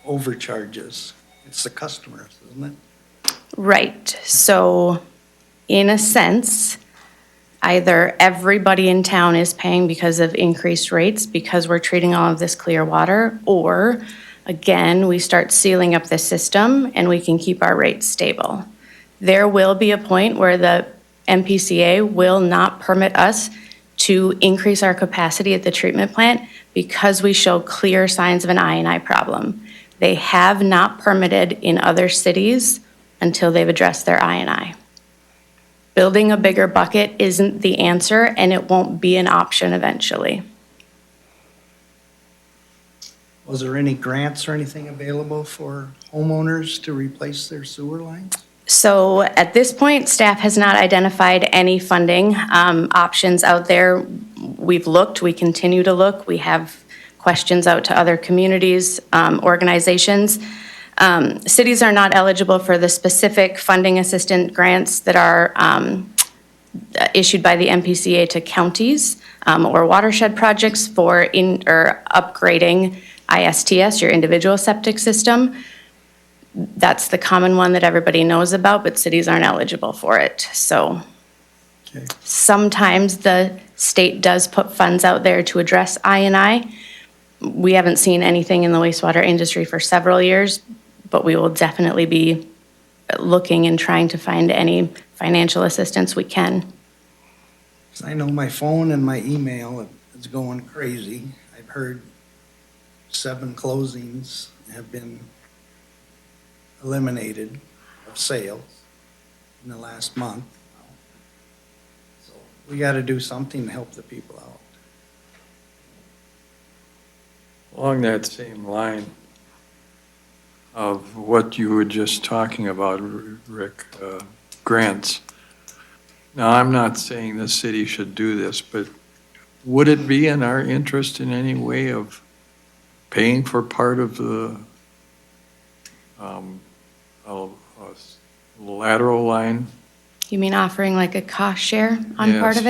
overcharges? It's the customers, isn't it? Right. So in a sense, either everybody in town is paying because of increased rates because we're treating all of this clear water, or again, we start sealing up the system and we can keep our rates stable. There will be a point where the MPCA will not permit us to increase our capacity at the treatment plant because we show clear signs of an I&I problem. They have not permitted in other cities until they've addressed their I&I. Building a bigger bucket isn't the answer, and it won't be an option eventually. Was there any grants or anything available for homeowners to replace their sewer lines? So at this point, staff has not identified any funding options out there. We've looked, we continue to look. We have questions out to other communities, organizations. Cities are not eligible for the specific funding assistance grants that are issued by the MPCA to counties or watershed projects for upgrading ISTS, your individual septic system. That's the common one that everybody knows about, but cities aren't eligible for it. So Okay. sometimes the state does put funds out there to address I&I. We haven't seen anything in the wastewater industry for several years, but we will definitely be looking and trying to find any financial assistance we can. 'Cause I know my phone and my email is going crazy. I've heard 7 closings have been eliminated of sales in the last month. So we got to do something to help the people out. Along that same line of what you were just talking about, Rick, grants. Now, I'm not saying the city should do this, but would it be in our interest in any way of paying for part of the lateral line? You mean offering like a cost share on part Yes. of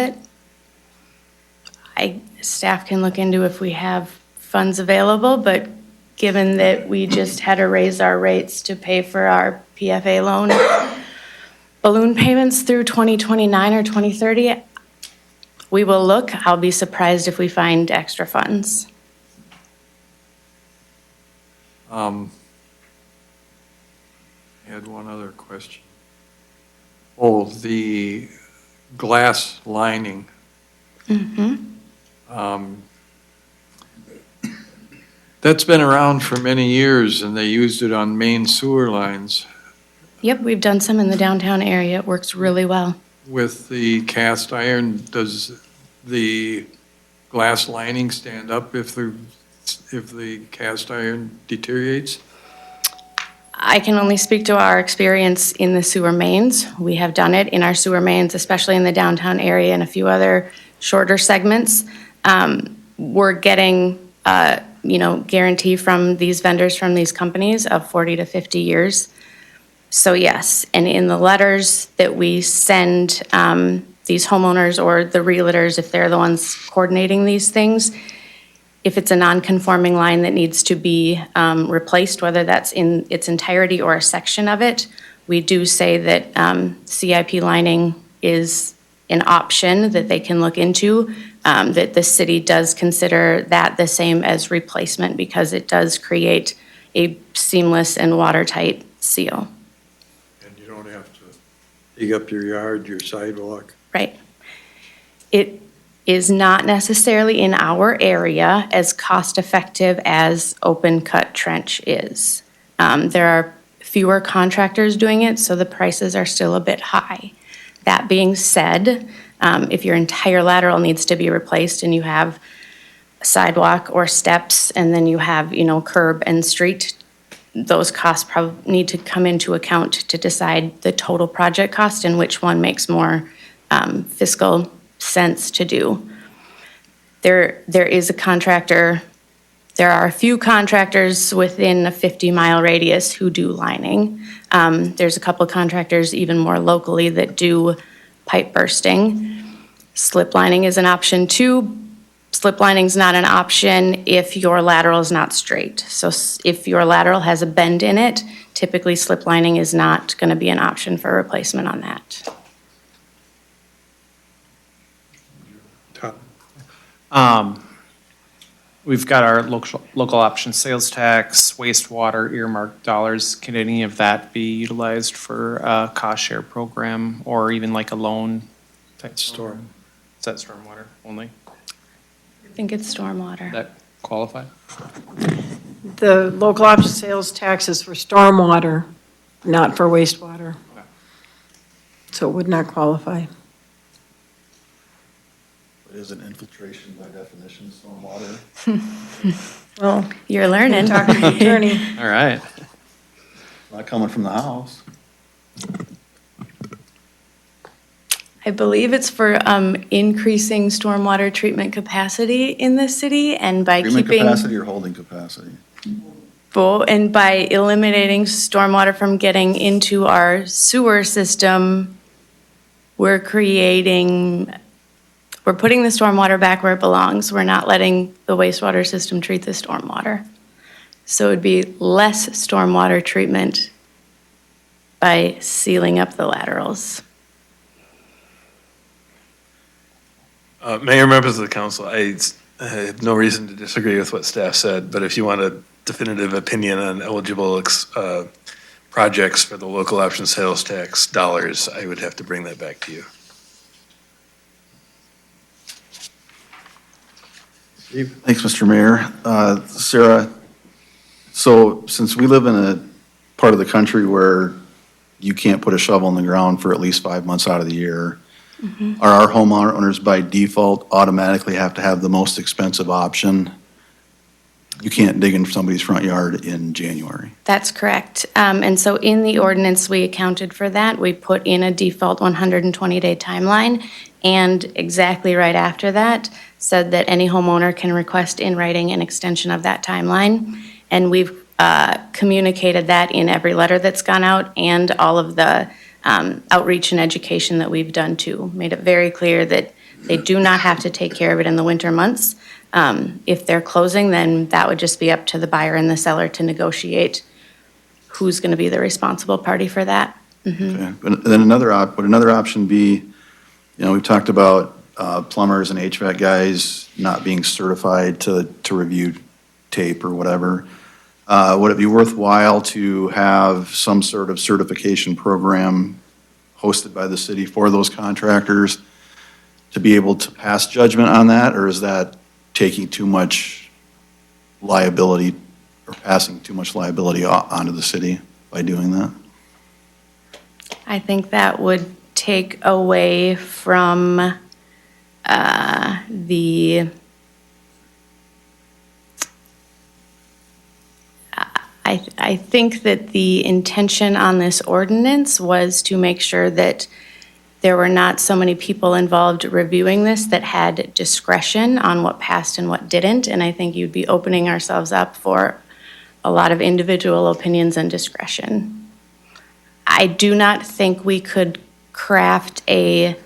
it? Staff can look into if we have funds available, but given that we just had to raise our rates to pay for our PFA loan balloon payments through 2029 or 2030, we will look. I'll be surprised if we find extra funds. I had one other question. Oh, the glass lining. That's been around for many years, and they used it on main sewer lines. Yep, we've done some in the downtown area. It works really well. With the cast iron, does the glass lining stand up if the cast iron deteriorates? I can only speak to our experience in the sewer mains. We have done it in our sewer mains, especially in the downtown area and a few other shorter segments. We're getting, guarantee from these vendors, from these companies of 40 to 50 years. So yes, and in the letters that we send these homeowners or the realtors, if they're the ones coordinating these things, if it's a non-conforming line that needs to be replaced, whether that's in its entirety or a section of it, we do say that CIP lining is an option that they can look into, that the city does consider that the same as replacement because it does create a seamless and watertight seal. And you don't have to dig up your yard, your sidewalk. Right. It is not necessarily in our area as cost-effective as open-cut trench is. There are fewer contractors doing it, so the prices are still a bit high. That being said, if your entire lateral needs to be replaced and you have a sidewalk or steps, and then you have, curb and street, those costs probably need to come into account to decide the total project cost and which one makes more fiscal sense to do. There is a contractor, there are a few contractors within a 50-mile radius who do lining. There's a couple of contractors even more locally that do pipe bursting. Slip lining is an option too. Slip lining is not an option if your lateral is not straight. So if your lateral has a bend in it, typically slip lining is not going to be an option for replacement on that. We've got our local option sales tax, wastewater earmarked dollars. Can any of that be utilized for a cost share program or even like a loan type storm? Is that stormwater only? I think it's stormwater. That qualify? The local option sales tax is for stormwater, not for wastewater. So it would not qualify. Is an infiltration by definition stormwater? Well, You're learning. talk to the attorney. All right. Not coming from the house. I believe it's for increasing stormwater treatment capacity in the city and by Treatment keeping, capacity or holding capacity? and by eliminating stormwater from getting into our sewer system, we're putting the stormwater back where it belongs. We're not letting the wastewater system treat the stormwater. So it'd be less stormwater treatment by sealing up the laterals. Mayor, members of the council, I have no reason to disagree with what staff said, but if you want a definitive opinion on eligible projects for the local option sales tax dollars, I would have to bring that back to you. Thanks, Mr. Mayor. Sarah, so since we live in a part of the country where you can't put a shovel in the ground for at least 5 months out of the year, are our homeowners by default automatically have to have the most expensive option? You can't dig in somebody's front yard in January. That's correct. And so in the ordinance, we accounted for that. We put in a default 120-day timeline, and exactly right after that, said that any homeowner can request in writing an extension of that timeline. And we've communicated that in every letter that's gone out and all of the outreach and education that we've done too. Made it very clear that they do not have to take care of it in the winter months. If they're closing, then that would just be up to the buyer and the seller to negotiate who's going to be the responsible party for that. Okay. But then would another option be, we've talked about plumbers and HVAC guys not being certified to review tape or whatever. Would it be worthwhile to have some sort of certification program hosted by the city for those contractors to be able to pass judgment on that, or is that taking too much liability or passing too much liability onto the city by doing that? I think that would take away from I think that the intention on this ordinance was to make sure that there were not so many people involved reviewing this that had discretion on what passed and what didn't. And I think you'd be opening ourselves up for a lot of individual opinions and discretion. I do not think we could craft a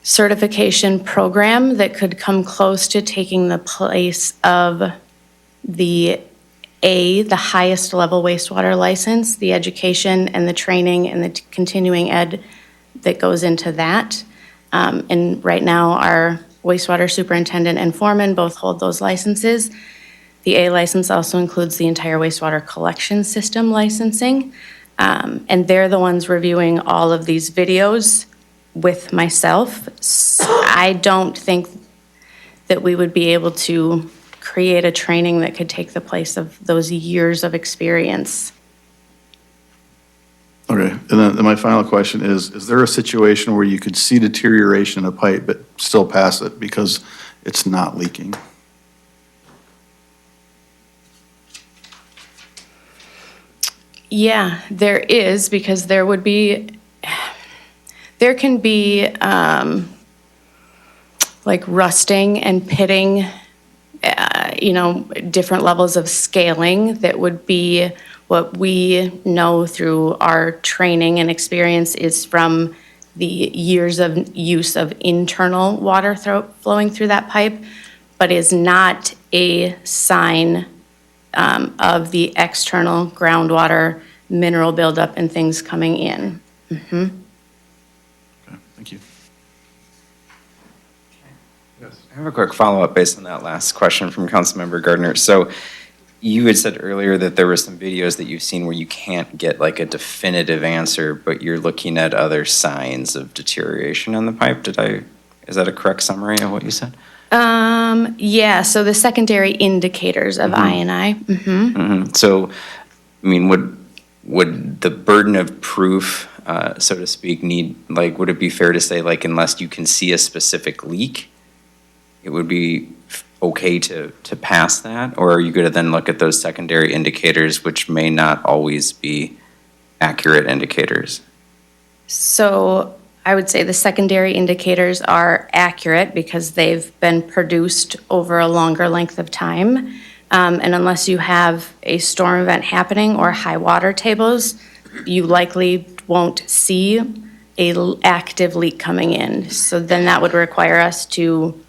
certification program that could come close to taking the place of the highest level wastewater license, the education and the training and the continuing ed that goes into that. And right now, our wastewater superintendent and foreman both hold those licenses. The A license also includes the entire wastewater collection system licensing. And they're the ones reviewing all of these videos with myself. So I don't think that we would be able to create a training that could take the place of those years of experience. Okay, and then my final question is there a situation where you could see deterioration in a pipe but still pass it because it's not leaking? Yeah, there is, because there can be like rusting and pitting, different levels of scaling that would be what we know through our training and experience is from the years of use of internal water flowing through that pipe, but is not a sign of the external groundwater mineral buildup and things coming in. Mm-hmm. Okay, thank you. I have a quick follow-up based on that last question from Councilmember Gardner. So you had said earlier that there were some videos that you've seen where you can't get like a definitive answer, but you're looking at other signs of deterioration on the pipe. Is that a correct summary of what you said? Yeah, so the secondary indicators of I&I. Mm-hmm. So, I mean, would the burden of proof so to speak, would it be fair to say, like, unless you can see a specific leak, it would be okay to pass that? Or are you going to then look at those secondary indicators, which may not always be accurate indicators? So I would say the secondary indicators are accurate because they've been produced over a longer length of time. And unless you have a storm event happening or high water tables, you likely won't see a active leak coming in. So then that would require us to,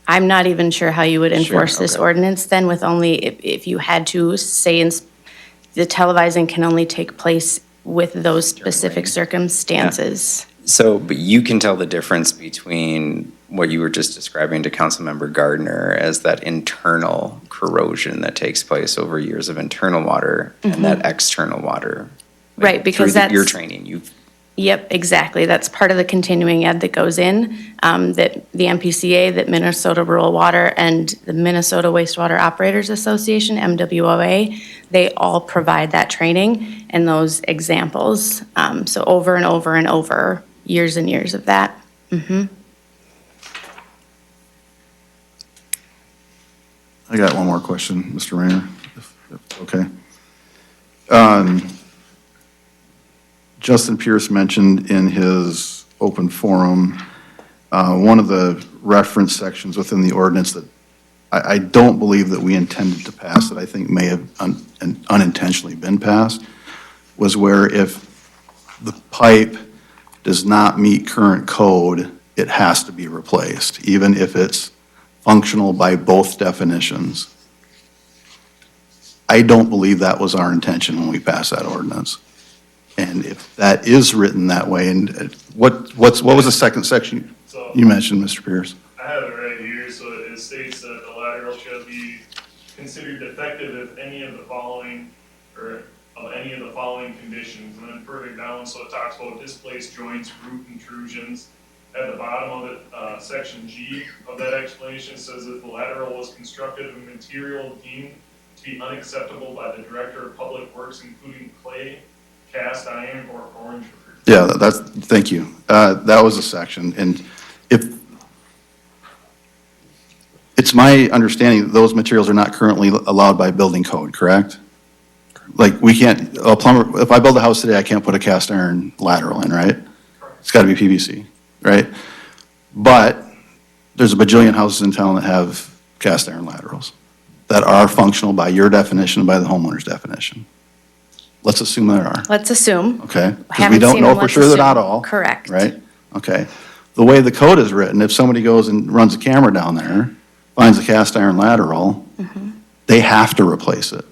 I'm not even sure how you would enforce this okay. ordinance then with only, if you had to say the televising can only take place with those specific circumstances. So, but you can tell the difference between what you were just describing to Councilmember Gardner as that internal corrosion that takes place over years of internal water and that external water. Right, because through your that's- training, Yep, exactly. That's part of the continuing ed that goes in, that the MPCA, that Minnesota Rural Water, and the Minnesota Wastewater Operators Association, MWOA, they all provide that training and those examples. So over and over and over, years and years of that. I got one more question, Mr. Rayner, if okay. Justin Pierce mentioned in his open forum, one of the reference sections within the ordinance that I don't believe that we intended to pass, that I think may have unintentionally been passed, was where if the pipe does not meet current code, it has to be replaced, even if it's functional by both definitions. I don't believe that was our intention when we passed that ordinance. And if that is written that way, and what was the second section you mentioned, Mr. Pierce? I have it right here, so it states that the lateral shall be considered defective if any of the following, or of any of the following conditions. And then further down, so it talks about displaced joints, roof intrusions. At the bottom of it, section G of that explanation says that the lateral was constructed of material deemed to be unacceptable by the Director of Public Works, including clay, cast iron, or orange. Yeah, thank you. That was a section, and if, it's my understanding that those materials are not currently allowed by building code, correct? Like, we can't, a plumber, if I build a house today, I can't put a cast iron lateral in, right? It's gotta be PVC, right? But there's a bajillion houses in town that have cast iron laterals that are functional by your definition and by the homeowner's definition. Let's assume there are. Let's assume. Okay, because we Haven't don't seen know them, for let's sure they're not assume. all. Correct. Right? Okay. The way the code is written, if somebody goes and runs a camera down there, finds a cast iron lateral, they have to replace it.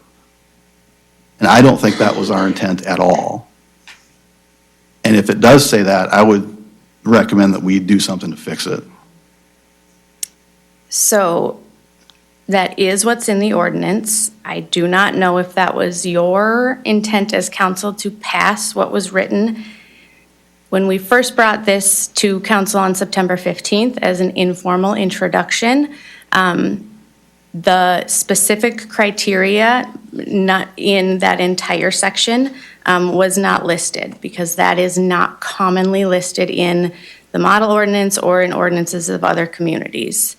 And I don't think that was our intent at all. And if it does say that, I would recommend that we do something to fix it. So that is what's in the ordinance. I do not know if that was your intent as council to pass what was written. When we first brought this to council on September 15th as an informal introduction, the specific criteria not in that entire section was not listed because that is not commonly listed in the model ordinance or in ordinances of other communities.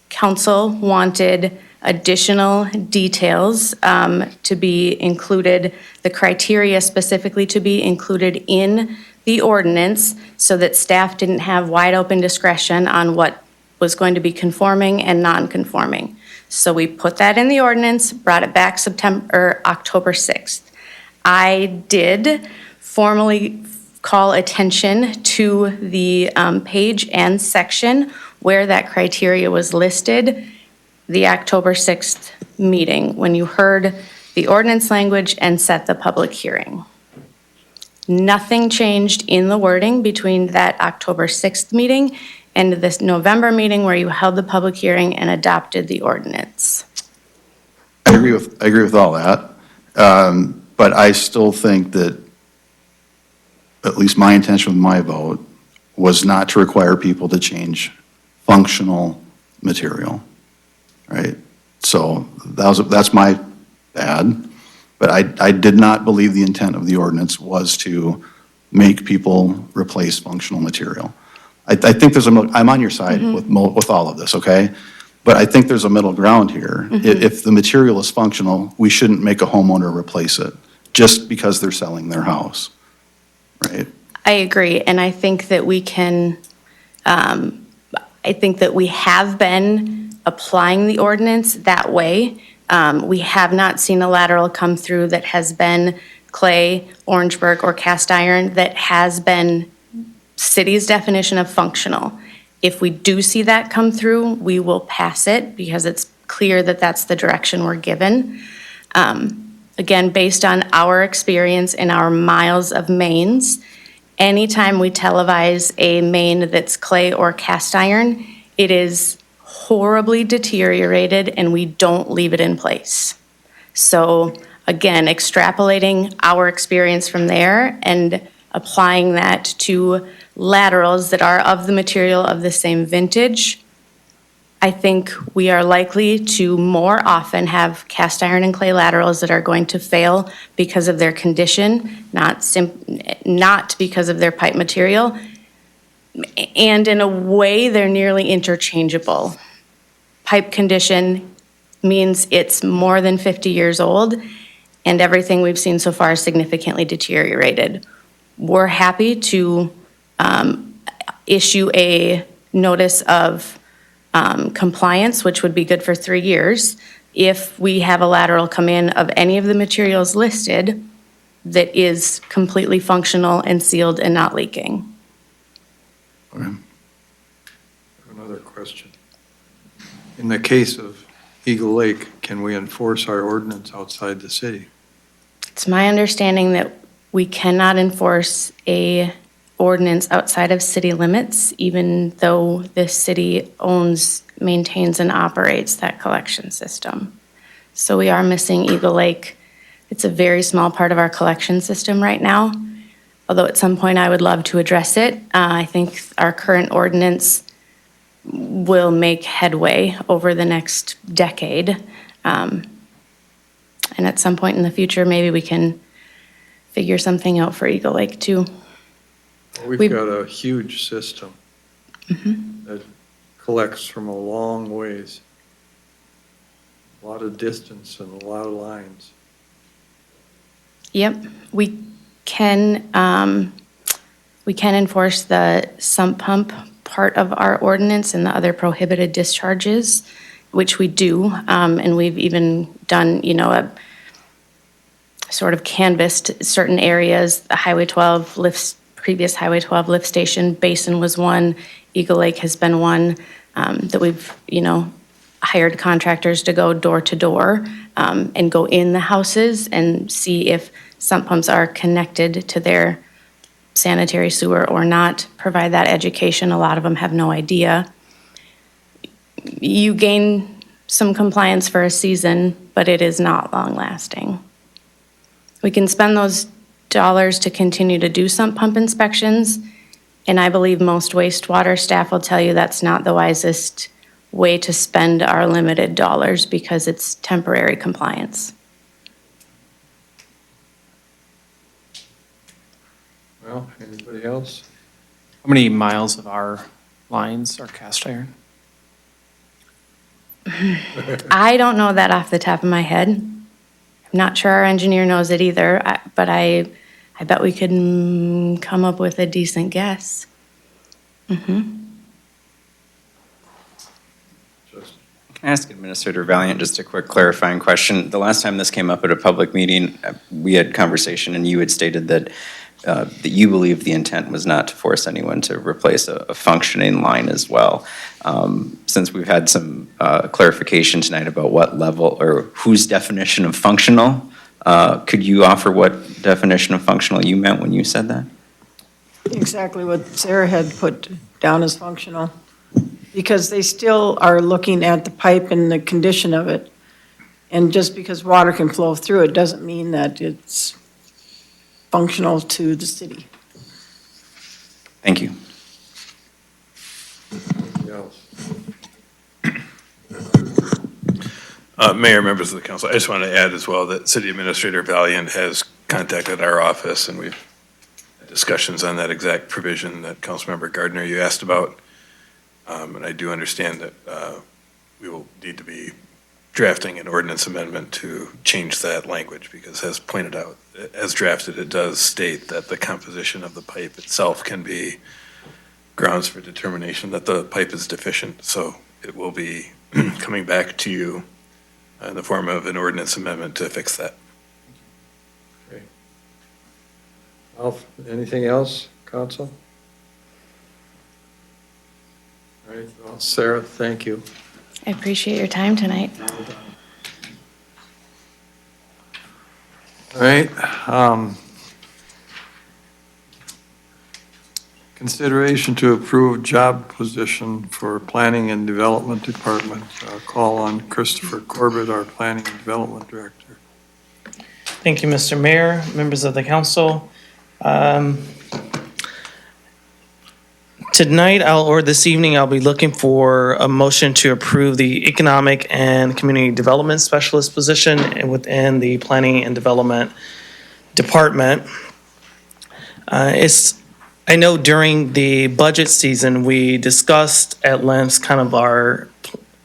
Council wanted additional details to be included, the criteria specifically to be included in the ordinance so that staff didn't have wide open discretion on what was going to be conforming and non-conforming. So we put that in the ordinance, brought it back October 6th. I did formally call attention to the page and section where that criteria was listed, the October 6th meeting, when you heard the ordinance language and set the public hearing. Nothing changed in the wording between that October 6th meeting and this November meeting where you held the public hearing and adopted the ordinance. I agree with all that. But I still think that, at least my intention with my vote, was not to require people to change functional material, right? So that's my bad. But I did not believe the intent of the ordinance was to make people replace functional material. I think I'm on your side with all of this, okay? But I think there's a middle ground here. If the material is functional, we shouldn't make a homeowner replace it just because they're selling their house, right? I agree, and I think that we can, I think that we have been applying the ordinance that way. We have not seen a lateral come through that has been clay, Orangeburg, or cast iron that has been city's definition of functional. If we do see that come through, we will pass it because it's clear that that's the direction we're given. Again, based on our experience in our miles of mains, anytime we televise a main that's clay or cast iron, it is horribly deteriorated and we don't leave it in place. So again, extrapolating our experience from there and applying that to laterals that are of the material of the same vintage, I think we are likely to more often have cast iron and clay laterals that are going to fail because of their condition, not because of their pipe material. And in a way, they're nearly interchangeable. Pipe condition means it's more than 50 years old, and everything we've seen so far is significantly deteriorated. We're happy to issue a notice of compliance, which would be good for 3 years, if we have a lateral come in of any of the materials listed that is completely functional and sealed and not leaking. Okay. I have another question. In the case of Eagle Lake, can we enforce our ordinance outside the city? It's my understanding that we cannot enforce a ordinance outside of city limits, even though the city owns, maintains, and operates that collection system. So we are missing Eagle Lake. It's a very small part of our collection system right now, although at some point I would love to address it. I think our current ordinance will make headway over the next decade. And at some point in the future, maybe we can figure something out for Eagle Lake too. We've got a huge system that collects from a long ways. A lot of distance and a lot of lines. Yep, we can enforce the sump pump part of our ordinance and the other prohibited discharges, which we do, and we've even done, a sort of canvassed certain areas. The Highway 12 lifts, previous Highway 12 lift station basin was one. Eagle Lake has been one that we've, hired contractors to go door to door and go in the houses and see if sump pumps are connected to their sanitary sewer or not, provide that education. A lot of them have no idea. You gain some compliance for a season, but it is not long-lasting. We can spend those dollars to continue to do sump pump inspections, and I believe most wastewater staff will tell you that's not the wisest way to spend our limited dollars because it's temporary compliance. Well, anybody else? How many miles of our lines are cast iron? I don't know that off the top of my head. I'm not sure our engineer knows it either, but I bet we could come up with a decent guess. Can I ask Administrator Valiant just a quick clarifying question? The last time this came up at a public meeting, we had conversation and you had stated that that you believe the intent was not to force anyone to replace a functioning line as well. Since we've had some clarification tonight about what level or whose definition of functional, could you offer what definition of functional you meant when you said that? Exactly what Sarah had put down as functional, because they still are looking at the pipe and the condition of it. And just because water can flow through it doesn't mean that it's functional to the city. Thank you. Anybody else? Mayor, members of the council, I just want to add as well that City Administrator Valiant has contacted our office, and we've had discussions on that exact provision that Councilmember Gardner you asked about. And I do understand that we will need to be drafting an ordinance amendment to change that language, because as pointed out, as drafted, it does state that the composition of the pipe itself can be grounds for determination that the pipe is deficient. So it will be coming back to you in the form of an ordinance amendment to fix that. Alf, anything else, council? All right, well, Sarah, thank you. I appreciate your time tonight. All right. Consideration to approve job position for Planning and Development Department. Call on Christopher Corbett, our Planning and Development Director. Thank you, Mr. Mayor, members of the council. Tonight, this evening, I'll be looking for a motion to approve the Economic and Community Development Specialist position within the Planning and Development Department. I know during the budget season, we discussed at length kind of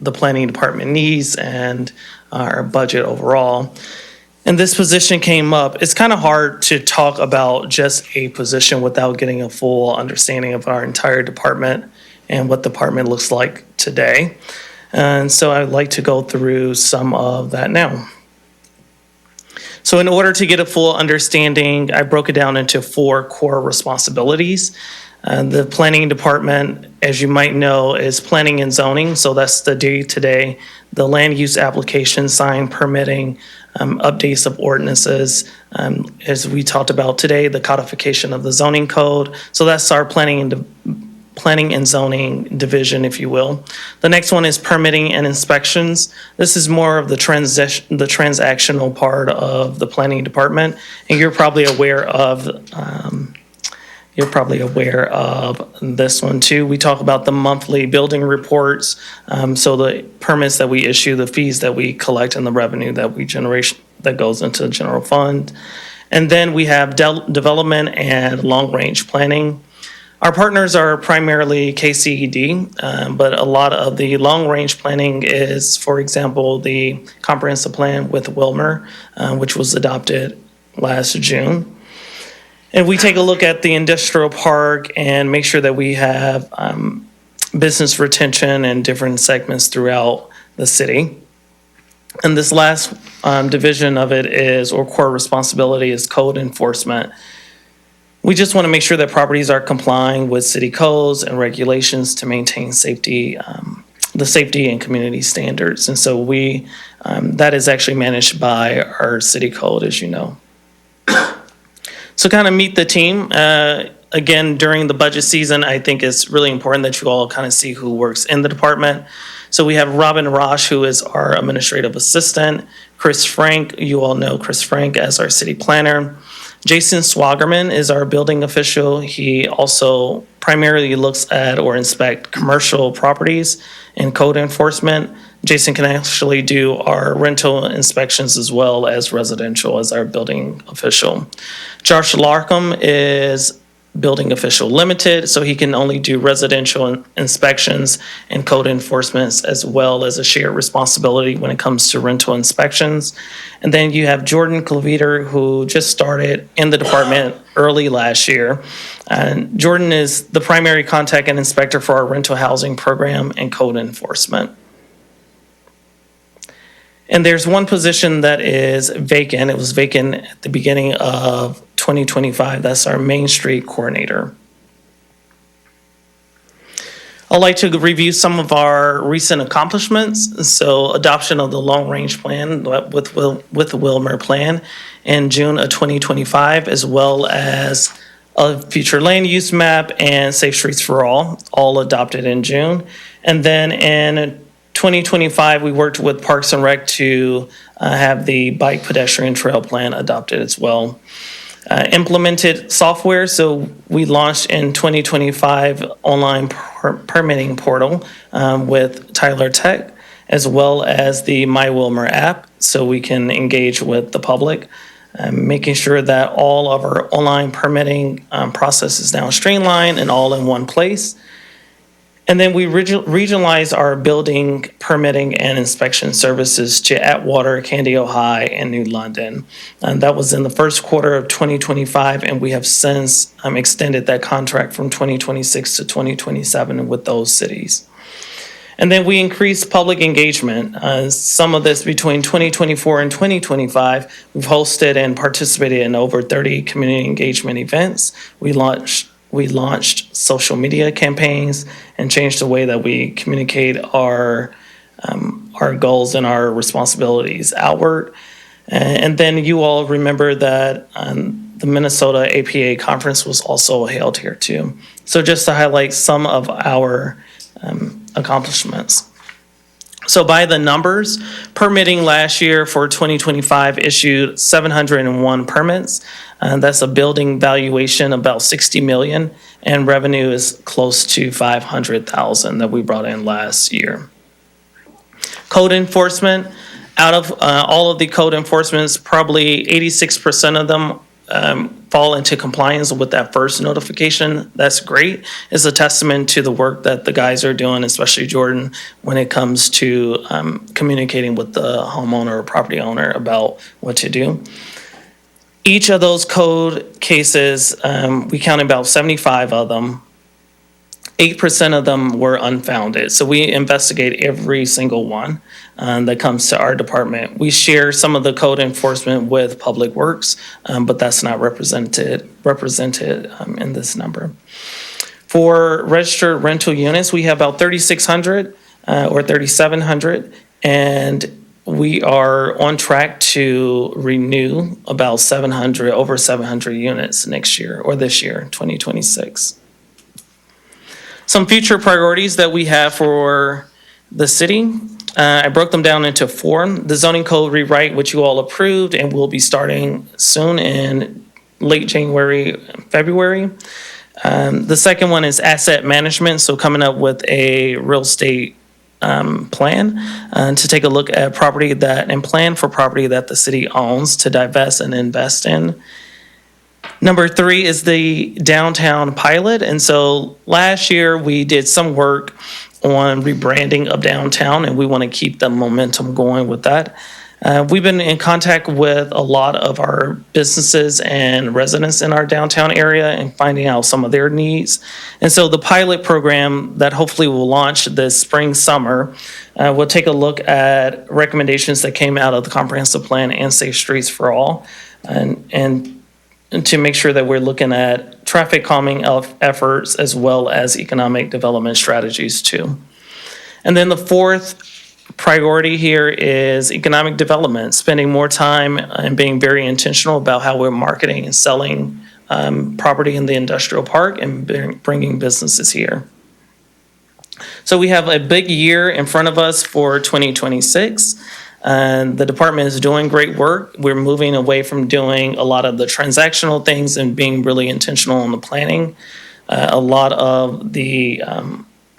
the planning department needs and our budget overall. And this position came up. It's kind of hard to talk about just a position without getting a full understanding of our entire department and what the department looks like today. And so I'd like to go through some of that now. So in order to get a full understanding, I broke it down into 4 core responsibilities. The planning department, as you might know, is planning and zoning. So that's the day-to-day, the land use application, sign permitting, updates of ordinances. As we talked about today, the codification of the zoning code. So that's our planning and zoning division, if you will. The next one is permitting and inspections. This is more of the transactional part of the planning department, and you're probably aware of this one too. We talk about the monthly building reports, so the permits that we issue, the fees that we collect, and the revenue that we generate that goes into the general fund. And then we have development and long-range planning. Our partners are primarily KCED, but a lot of the long-range planning is, for example, the comprehensive plan with Willmar, which was adopted last June. And we take a look at the industrial park and make sure that we have business retention in different segments throughout the city. And this last division of it is, or core responsibility, is code enforcement. We just want to make sure that properties are complying with city codes and regulations to maintain safety, the safety and community standards. And so that is actually managed by our city code, as you know. So kind of meet the team. Again, during the budget season, I think it's really important that you all kind of see who works in the department. So we have Robin Roche, who is our administrative assistant. Chris Frank, you all know Chris Frank as our city planner. Jason Swagerman is our building official. He also primarily looks at or inspect commercial properties and code enforcement. Jason can actually do our rental inspections as well as residential as our building official. Josh Larkham is building official limited, so he can only do residential inspections and code enforcements, as well as a shared responsibility when it comes to rental inspections. And then you have Jordan Cleveter, who just started in the department early last year. And Jordan is the primary contact and inspector for our rental housing program and code enforcement. And there's one position that is vacant. It was vacant at the beginning of 2025. That's our Main Street coordinator. I'd like to review some of our recent accomplishments. So adoption of the long-range plan with the Willmar plan in June of 2025, as well as a future land use map and Safe Streets for all adopted in June. And then in 2025, we worked with Parks and Rec to have the bike pedestrian trail plan adopted as well. Implemented software, so we launched in 2025 online permitting portal with Tyler Tech, as well as the My Willmar app, so we can engage with the public, making sure that all of our online permitting process is now streamlined and all in one place. And then we regionalize our building permitting and inspection services to Atwater, Candio High, and New London. And that was in the first quarter of 2025, and we have since extended that contract from 2026 to 2027 with those cities. And then we increased public engagement. Some of this between 2024 and 2025, we've hosted and participated in over 30 community engagement events. We launched social media campaigns and changed the way that we communicate our goals and our responsibilities outward. And then you all remember that the Minnesota APA conference was also held here too. So just to highlight some of our accomplishments. So by the numbers, permitting last year for 2025 issued 701 permits. That's a building valuation about 60 million, and revenue is close to 500,000 that we brought in last year. Code enforcement, out of all of the code enforcements, probably 86% of them fall into compliance with that first notification. That's great. It's a testament to the work that the guys are doing, especially Jordan, when it comes to communicating with the homeowner or property owner about what to do. Each of those code cases, we counted about 75 of them. 8% of them were unfounded. So we investigate every single one that comes to our department. We share some of the code enforcement with Public Works, but that's not represented in this number. For registered rental units, we have about 3,600 or 3,700, and we are on track to renew about over 700 units next year or this year, 2026. Some future priorities that we have for the city, I broke them down into 4. The zoning code rewrite, which you all approved and will be starting soon in late January, February. The second one is asset management, so coming up with a real estate plan to take a look at property and plan for property that the city owns to divest and invest in. Number 3 is the downtown pilot. And so last year we did some work on rebranding of downtown, and we want to keep the momentum going with that. We've been in contact with a lot of our businesses and residents in our downtown area and finding out some of their needs. And so the pilot program that hopefully will launch this spring, summer, will take a look at recommendations that came out of the comprehensive plan and Safe Streets for All, and to make sure that we're looking at traffic calming efforts as well as economic development strategies too. And then the 4th priority here is economic development, spending more time and being very intentional about how we're marketing and selling property in the industrial park and bringing businesses here. So we have a big year in front of us for 2026. The department is doing great work. We're moving away from doing a lot of the transactional things and being really intentional on the planning. A lot of the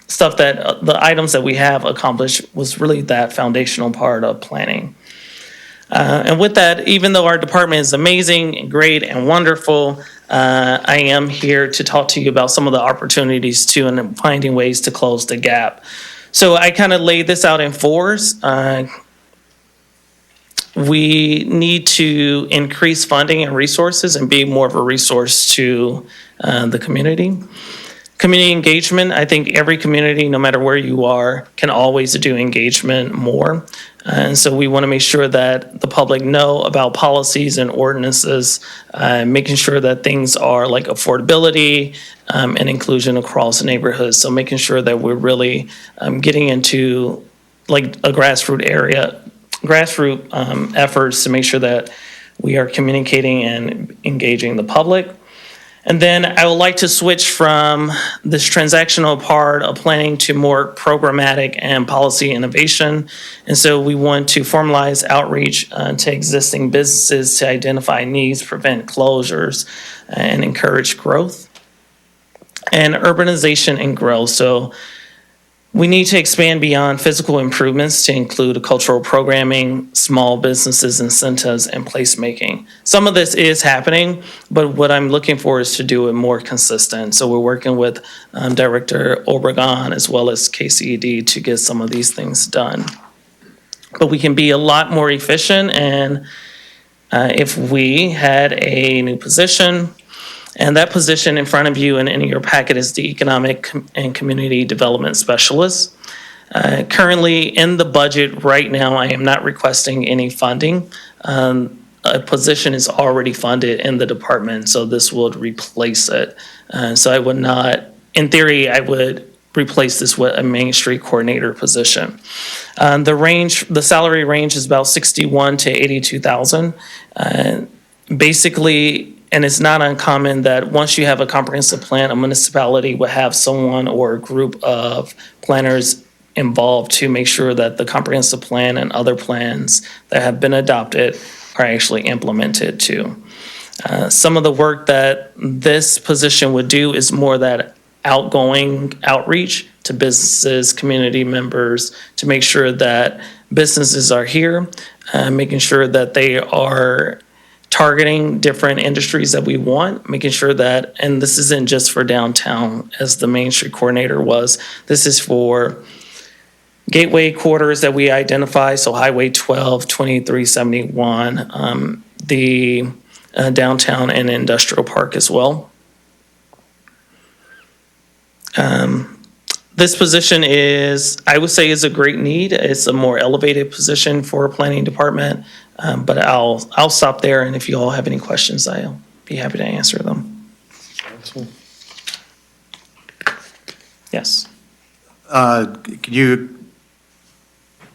stuff that the items that we have accomplished was really that foundational part of planning. And with that, even though our department is amazing and great and wonderful, I am here to talk to you about some of the opportunities too and finding ways to close the gap. So I kind of laid this out in 4s. We need to increase funding and resources and be more of a resource to the community. Community engagement, I think every community, no matter where you are, can always do engagement more. And so we want to make sure that the public know about policies and ordinances, making sure that things are like affordability and inclusion across neighborhoods. So making sure that we're really getting into like a grassroots efforts to make sure that we are communicating and engaging the public. And then I would like to switch from this transactional part of planning to more programmatic and policy innovation. And so we want to formalize outreach to existing businesses to identify needs, prevent closures, and encourage growth. And urbanization and growth. So We need to expand beyond physical improvements to include cultural programming, small businesses incentives, and placemaking. Some of this is happening, but what I'm looking for is to do it more consistent. So we're working with Director Obregon as well as KCED to get some of these things done. But we can be a lot more efficient, and if we had a new position, and that position in front of you and in your packet is the Economic and Community Development Specialist. Currently, in the budget right now, I am not requesting any funding. A position is already funded in the department, so this would replace it. So I would not, in theory, I would replace this with a Main Street Coordinator position. The salary range is about 61 to 82,000. Basically, and it's not uncommon that once you have a comprehensive plan, a municipality will have someone or a group of planners involved to make sure that the comprehensive plan and other plans that have been adopted are actually implemented too. Some of the work that this position would do is more that outgoing outreach to businesses, community members, to make sure that businesses are here, making sure that they are targeting different industries that we want, making sure that, and this isn't just for downtown as the Main Street Coordinator was, this is for gateway corridors that we identify, so Highway 12, 2371, the downtown and industrial park as well. This position is, I would say, is a great need. It's a more elevated position for a planning department, but I'll stop there, and if you all have any questions, I'll be happy to answer them. Yes. Could you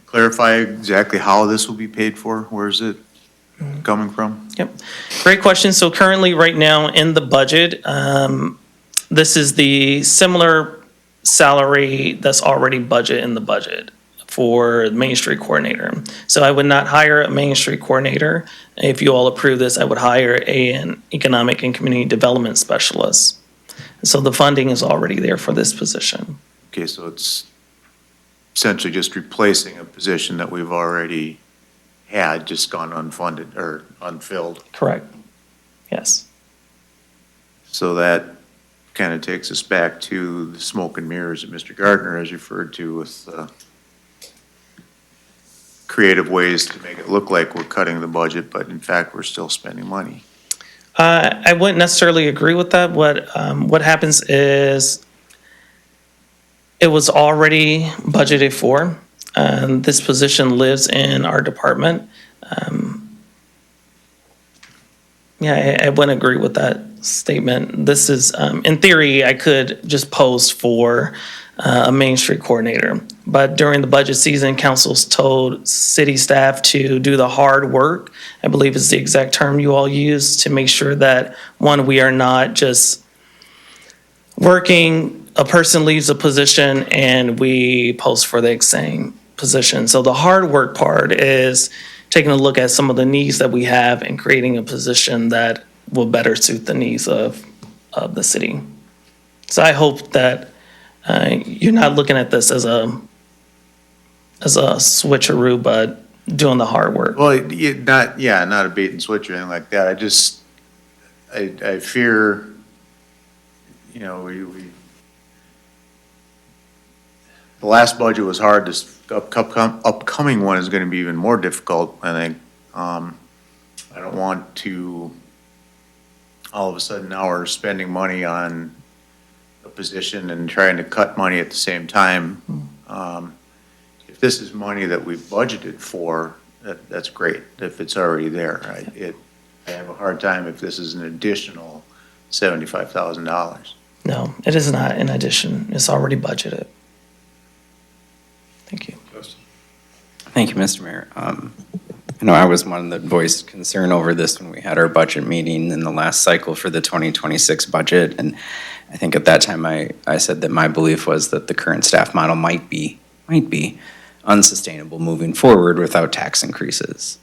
clarify exactly how this will be paid for? Where is it coming from? Yep, great question. So currently, right now, in the budget, this is the similar salary that's already budgeted in the budget for Main Street Coordinator. So I would not hire a Main Street Coordinator. If you all approve this, I would hire an Economic and Community Development Specialist. So the funding is already there for this position. Okay, so it's essentially just replacing a position that we've already had, just gone unfunded or unfilled. Correct. Yes. So that kind of takes us back to the smoke and mirrors that Mr. Gardner has referred to with creative ways to make it look like we're cutting the budget, but in fact, we're still spending money. I wouldn't necessarily agree with that. What happens is it was already budgeted for. This position lives in our department. Yeah, I wouldn't agree with that statement. This is, in theory, I could just post for a Main Street Coordinator. But during the budget season, councils told city staff to do the hard work, I believe is the exact term you all use, to make sure that, one, we are not just working, a person leaves a position and we post for the same position. So the hard work part is taking a look at some of the needs that we have and creating a position that will better suit the needs of the city. So I hope that you're not looking at this as a switcheroo, but doing the hard work. Well, not a bait and switch or anything like that. I fear, the last budget was hard. This upcoming one is going to be even more difficult, I think. I don't want to, all of a sudden now we're spending money on a position and trying to cut money at the same time. If this is money that we've budgeted for, that's great, if it's already there. I have a hard time if this is an additional $75,000. No, it is not in addition. It's already budgeted. Thank you. Thank you, Mr. Mayor. I know I was one that voiced concern over this when we had our budget meeting in the last cycle for the 2026 budget. And I think at that time I said that my belief was that the current staff model might be unsustainable moving forward without tax increases.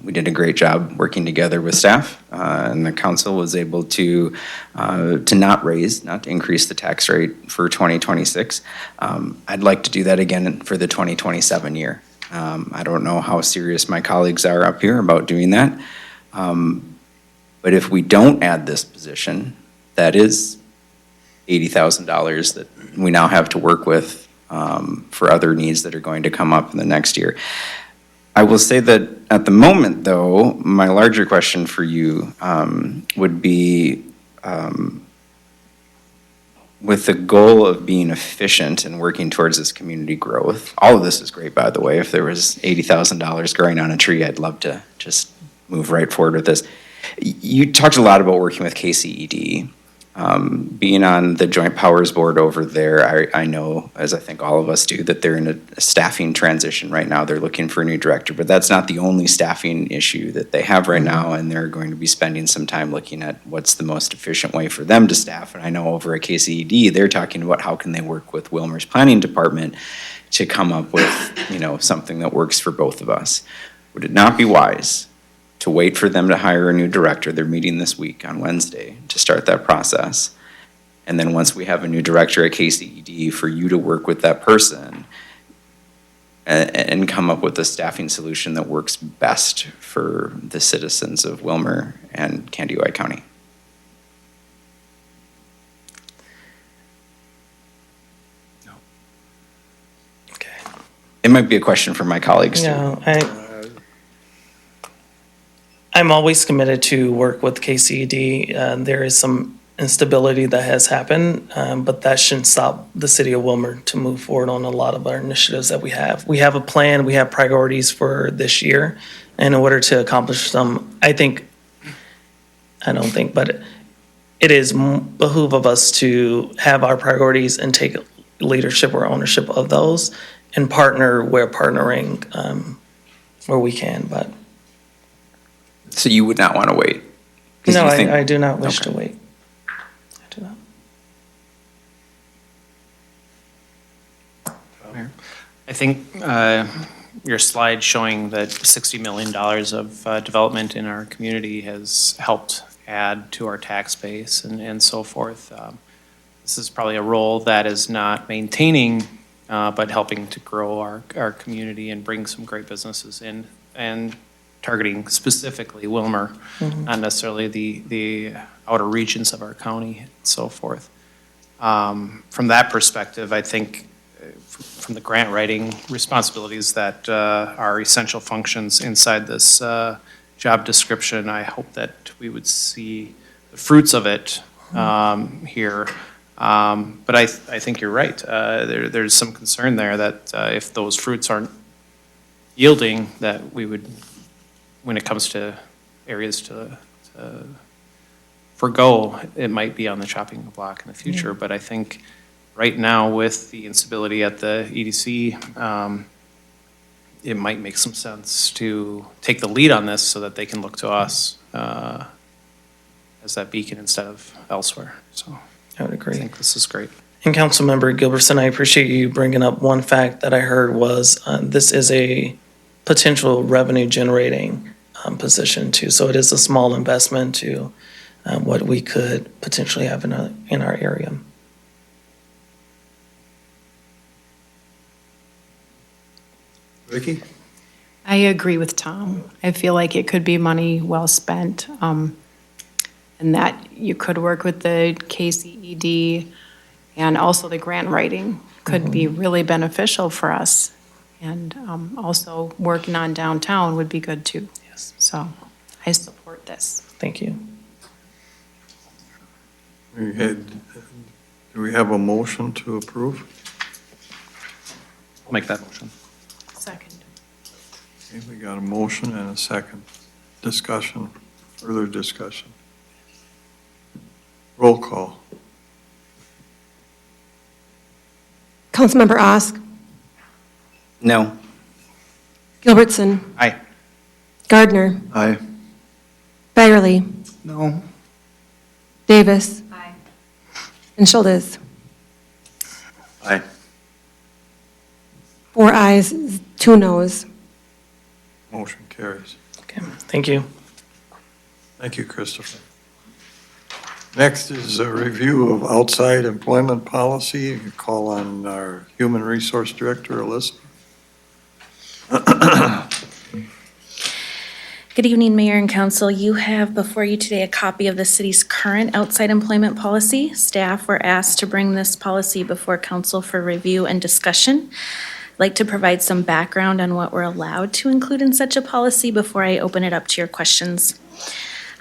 We did a great job working together with staff, and the council was able to not increase the tax rate for 2026. I'd like to do that again for the 2027 year. I don't know how serious my colleagues are up here about doing that. But if we don't add this position, that is $80,000 that we now have to work with for other needs that are going to come up in the next year. I will say that at the moment, though, my larger question for you would be, with the goal of being efficient and working towards this community growth. All of this is great, by the way. If there was $80,000 growing on a tree, I'd love to just move right forward with this. You talked a lot about working with KCED. Being on the Joint Powers Board over there, I know, as I think all of us do, that they're in a staffing transition right now. They're looking for a new director, but that's not the only staffing issue that they have right now, and they're going to be spending some time looking at what's the most efficient way for them to staff. And I know over at KCED, they're talking about how can they work with Willmar's planning department to come up with, something that works for both of us. Would it not be wise to wait for them to hire a new director? They're meeting this week on Wednesday to start that process. And then once we have a new director at KCED, for you to work with that person and come up with a staffing solution that works best for the citizens of Willmar and Candioi County. No. Okay. It might be a question for my colleagues too. Yeah, I'm always committed to work with KCED. There is some instability that has happened, but that shouldn't stop the city of Willmar to move forward on a lot of our initiatives that we have. We have a plan, we have priorities for this year, and in order to accomplish them, but it is behoove of us to have our priorities and take leadership or ownership of those and partner where partnering where we can, but. So you would not want to wait? No, I do not wish to wait. I do not. I think your slide showing that $60 million of development in our community has helped add to our tax base and so forth. This is probably a role that is not maintaining, but helping to grow our community and bring some great businesses in, and targeting specifically Willmar, not necessarily the outer regions of our county and so forth. From that perspective, I think from the grant writing responsibilities that are essential functions inside this job description, I hope that we would see the fruits of it here. But I think you're right. There's some concern there that if those fruits aren't yielding, that we would, when it comes to areas to forgo, it might be on the chopping block in the future. But I think right now with the instability at the EDC, it might make some sense to take the lead on this so that they can look to us as that beacon instead of elsewhere. So I would agree. I think this is great. And Councilmember Gilbertson, I appreciate you bringing up one fact that I heard was this is a potential revenue generating position too. So it is a small investment to what we could potentially have in our area. Vicki? I agree with Tom. I feel like it could be money well spent, and that you could work with the KCED, and also the grant writing could be really beneficial for us. And also working on downtown would be good too. Yes. So I support this. Thank you. Do we have a motion to approve? I'll make that motion. Second. Okay, we got a motion and a second. Discussion, further discussion. Roll call. Councilmember Osk, No. Gilbertson, Aye. Gardner, Aye. Byerly, No. Davis. Aye. And Schultz. Aye. 4 ayes, 2 noes. Motion carries. Okay, thank you. Thank you, Christopher. Next is a review of outside employment policy. You call on our Human Resource Director, Alyssa. Good evening, Mayor and Council. You have before you today a copy of the city's current outside employment policy. Staff were asked to bring this policy before council for review and discussion. I'd like to provide some background on what we're allowed to include in such a policy before I open it up to your questions.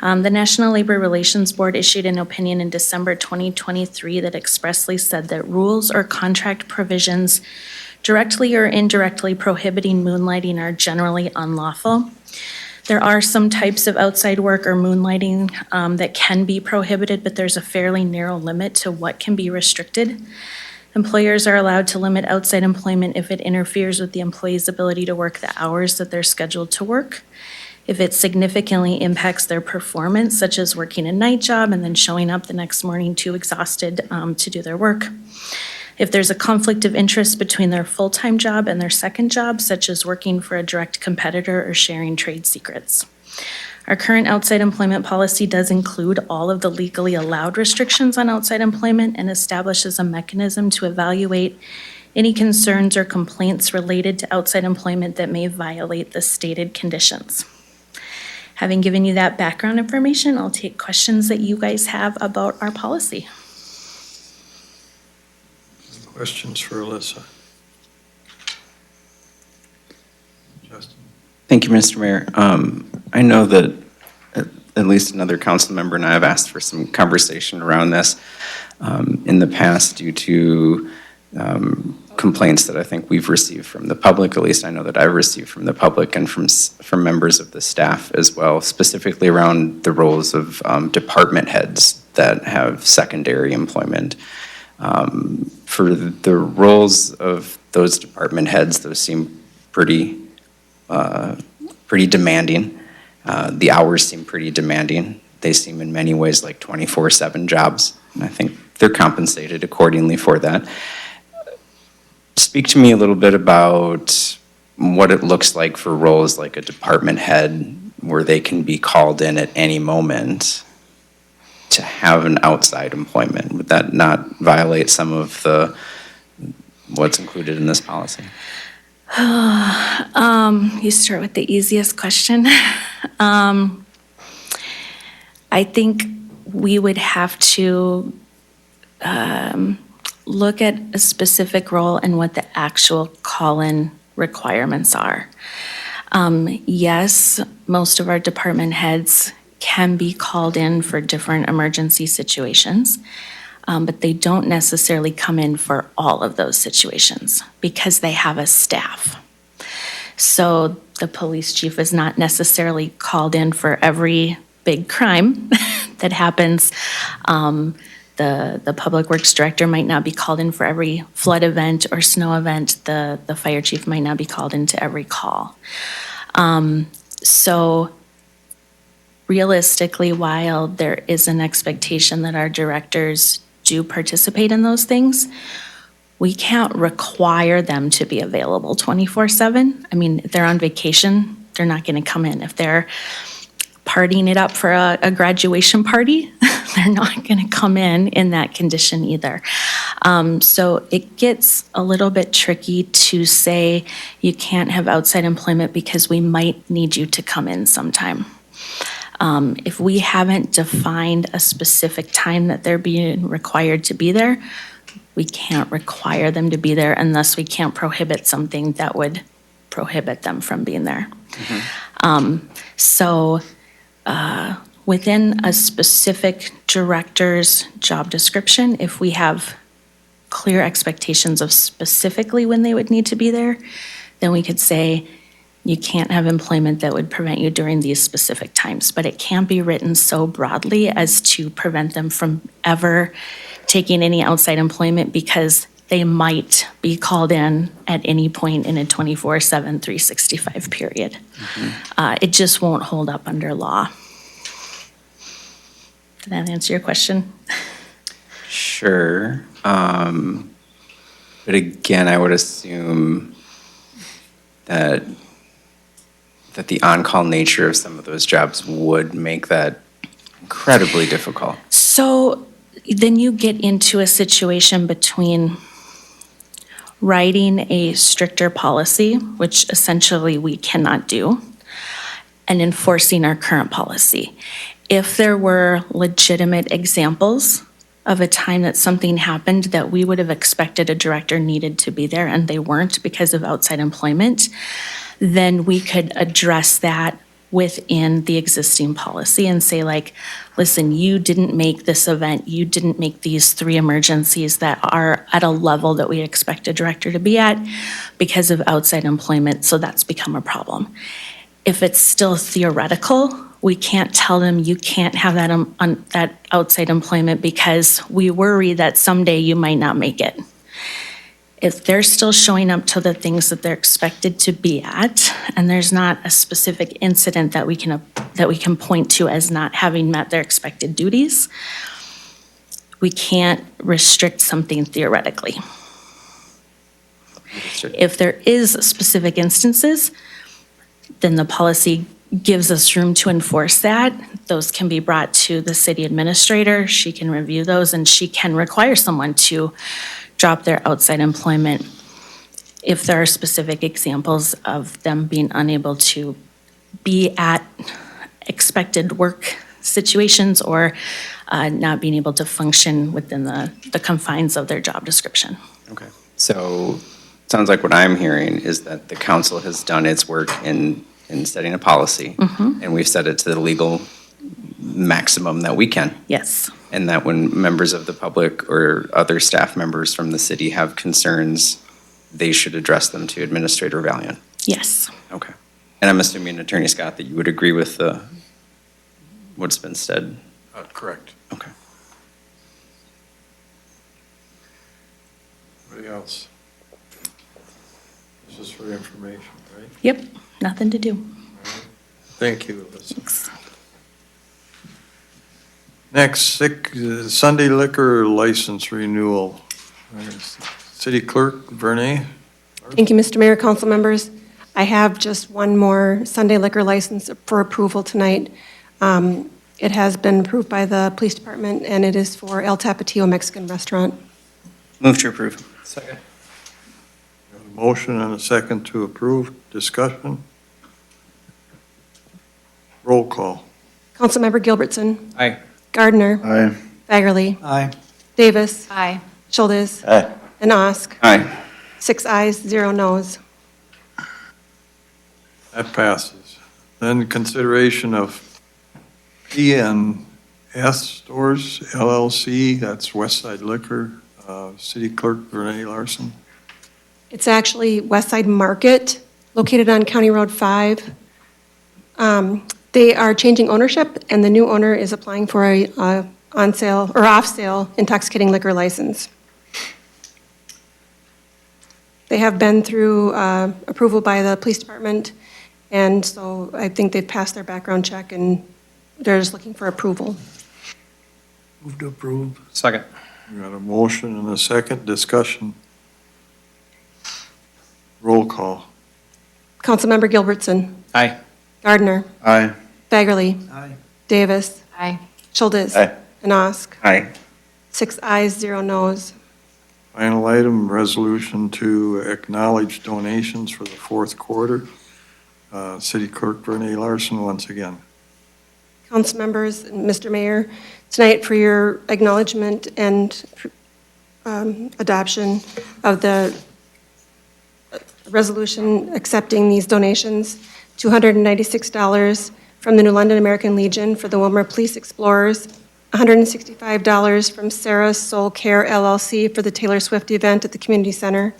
The National Labor Relations Board issued an opinion in December 2023 that expressly said that rules or contract provisions directly or indirectly prohibiting moonlighting are generally unlawful. There are some types of outside work or moonlighting that can be prohibited, but there's a fairly narrow limit to what can be restricted. Employers are allowed to limit outside employment if it interferes with the employee's ability to work the hours that they're scheduled to work, if it significantly impacts their performance, such as working a night job and then showing up the next morning too exhausted to do their work, if there's a conflict of interest between their full-time job and their second job, such as working for a direct competitor or sharing trade secrets. Our current outside employment policy does include all of the legally allowed restrictions on outside employment and establishes a mechanism to evaluate any concerns or complaints related to outside employment that may violate the stated conditions. Having given you that background information, I'll take questions that you guys have about our policy. Questions for Alyssa? Justin? Thank you, Mr. Mayor. I know that at least another council member and I have asked for some conversation around this in the past due to complaints that I think we've received from the public, at least I know that I've received from the public and from members of the staff as well, specifically around the roles of department heads that have secondary employment. For the roles of those department heads, those seem pretty demanding. The hours seem pretty demanding. They seem in many ways like 24/7 jobs, and I think they're compensated accordingly for that. Speak to me a little bit about what it looks like for roles like a department head where they can be called in at any moment to have an outside employment. Would that not violate some of what's included in this policy? You start with the easiest question. I think we would have to look at a specific role and what the actual call-in requirements are. Yes, most of our department heads can be called in for different emergency situations, but they don't necessarily come in for all of those situations because they have a staff. So the police chief is not necessarily called in for every big crime that happens. The public works director might not be called in for every flood event or snow event. The fire chief might not be called into every call. So realistically, while there is an expectation that our directors do participate in those things, we can't require them to be available 24/7. I mean, if they're on vacation, they're not going to come in. If they're partying it up for a graduation party, they're not going to come in that condition either. So it gets a little bit tricky to say you can't have outside employment because we might need you to come in sometime. If we haven't defined a specific time that they're being required to be there, we can't require them to be there unless we can't prohibit something that would prohibit them from being there. So within a specific director's job description, if we have clear expectations of specifically when they would need to be there, then we could say you can't have employment that would prevent you during these specific times. But it can't be written so broadly as to prevent them from ever taking any outside employment because they might be called in at any point in a 24/7, 365 period. It just won't hold up under law. Did that answer your question? Sure. But again, I would assume that that the on-call nature of some of those jobs would make that incredibly difficult. So then you get into a situation between writing a stricter policy, which essentially we cannot do, and enforcing our current policy. If there were legitimate examples of a time that something happened that we would have expected a director needed to be there and they weren't because of outside employment, then we could address that within the existing policy and say like, listen, you didn't make this event, you didn't make these 3 emergencies that are at a level that we expect a director to be at because of outside employment, so that's become a problem. If it's still theoretical, we can't tell them you can't have that, that outside employment because we worry that someday you might not make it. If they're still showing up to the things that they're expected to be at, and there's not a specific incident that we can point to as not having met their expected duties, we can't restrict something theoretically. If there is specific instances, then the policy gives us room to enforce that. Those can be brought to the city administrator. She can review those and she can require someone to drop their outside employment if there are specific examples of them being unable to be at expected work situations or not being able to function within the confines of their job description. Okay. So it sounds like what I'm hearing is that the council has done its work in setting a policy, and we've set it to the legal maximum that we can. Yes. And that when members of the public or other staff members from the city have concerns, they should address them to Administrator Valiant. Yes. Okay. And I'm assuming, Attorney Scott, that you would agree with what's been said? Correct. Okay. Anybody else? This is for information, right? Yep, nothing to do. Thank you, Alyssa. Next, Sunday liquor license renewal. City Clerk Vernay. Thank you, Mr. Mayor, council members. I have just one more Sunday liquor license for approval tonight. It has been approved by the police department, and it is for El Tapatio Mexican Restaurant. Move to approve. Second. A motion and a second to approve. Discussion. Roll call. Councilmember Gilbertson. Aye. Gardner. Aye. Fagerly. Aye. Davis. Aye. Schultes. Aye. And Osk. Aye. 6 ayes, 0 noes. That passes. Then consideration of P&S Stores LLC, that's Westside Liquor, City Clerk Renee Larson. It's actually Westside Market, located on County Road 5. They are changing ownership, and the new owner is applying for a on-sale or off-sale intoxicating liquor license. They have been through approval by the police department, and so I think they've passed their background check, and they're just looking for approval. Move to approve. Second. We got a motion and a second. Discussion. Roll call. Councilmember Gilbertson. Aye. Gardner. Aye. Fagerly. Aye. Davis. Aye. Schultes. Aye. And Osk. Aye. 6 ayes, 0 noes. Final item, resolution to acknowledge donations for the fourth quarter. City Clerk Renee Larson once again. Council members, Mr. Mayor, tonight for your acknowledgement and adoption of the resolution accepting these donations, $296 from the New London American Legion for the Willmar Police Explorers, $165 from Sarah's Soul Care LLC for the Taylor Swift event at the Community Center,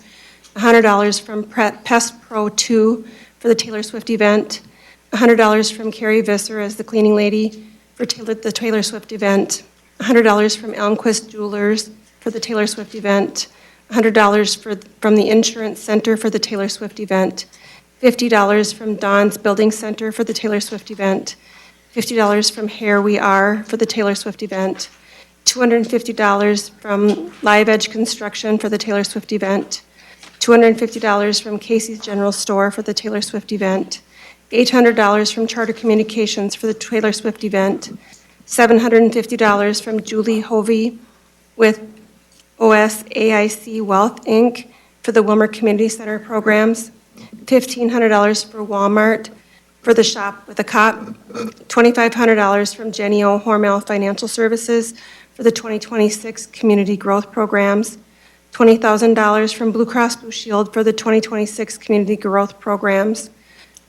$100 from Pest Pro 2 for the Taylor Swift event, $100 from Carrie Visser as the cleaning lady for the Taylor Swift event, $100 from Elmquist Jewelers for the Taylor Swift event, $100 from the Insurance Center for the Taylor Swift event, $50 from Don's Building Center for the Taylor Swift event, $50 from Here We Are for the Taylor Swift event, $250 from Live Edge Construction for the Taylor Swift event, $250 from Casey's General Store for the Taylor Swift event, $800 from Charter Communications for the Taylor Swift event, $750 from Julie Hovey with OSAIC Wealth, Inc. for the Willmar Community Center programs, $1,500 for Walmart for the Shop with a Cop, $2,500 from Jenny O. Hormel Financial Services for the 2026 Community Growth Programs, $20,000 from Blue Cross Blue Shield for the 2026 Community Growth Programs,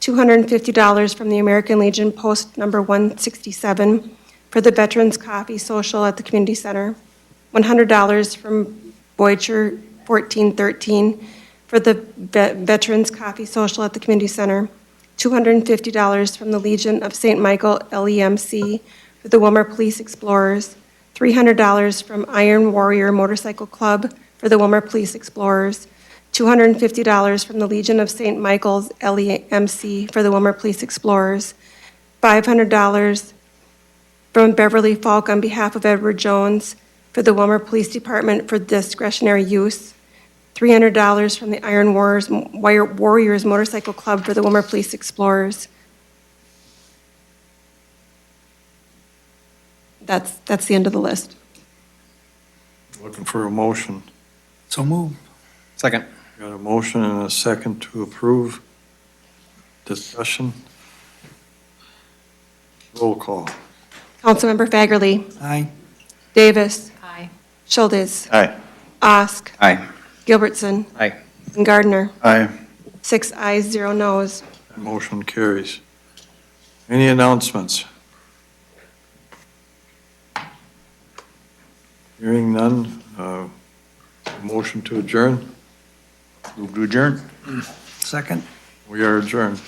$250 from the American Legion Post Number 167 for the Veterans Coffee Social at the Community Center, $100 from Voyager 1413 for the Veterans Coffee Social at the Community Center, $250 from the Legion of St. Michael LEMC for the Willmar Police Explorers, $300 from Iron Warrior Motorcycle Club for the Willmar Police Explorers, $250 from the Legion of St. Michael's LEMC for the Willmar Police Explorers, $500 from Beverly Falk on behalf of Edward Jones for the Willmar Police Department for discretionary use, $300 from the Iron Warriors Motorcycle Club for the Willmar Police Explorers. That's the end of the list. Looking for a motion. So move. Second. Got a motion and a second to approve. Discussion. Roll call. Councilmember Fagerly. Aye. Davis. Aye. Schultes. Aye. Osk. Aye. Gilbertson. Aye. And Gardner. Aye. 6 ayes, 0 noes. Motion carries. Any announcements? Hearing none, motion to adjourn. Move to adjourn. Second. We are adjourned.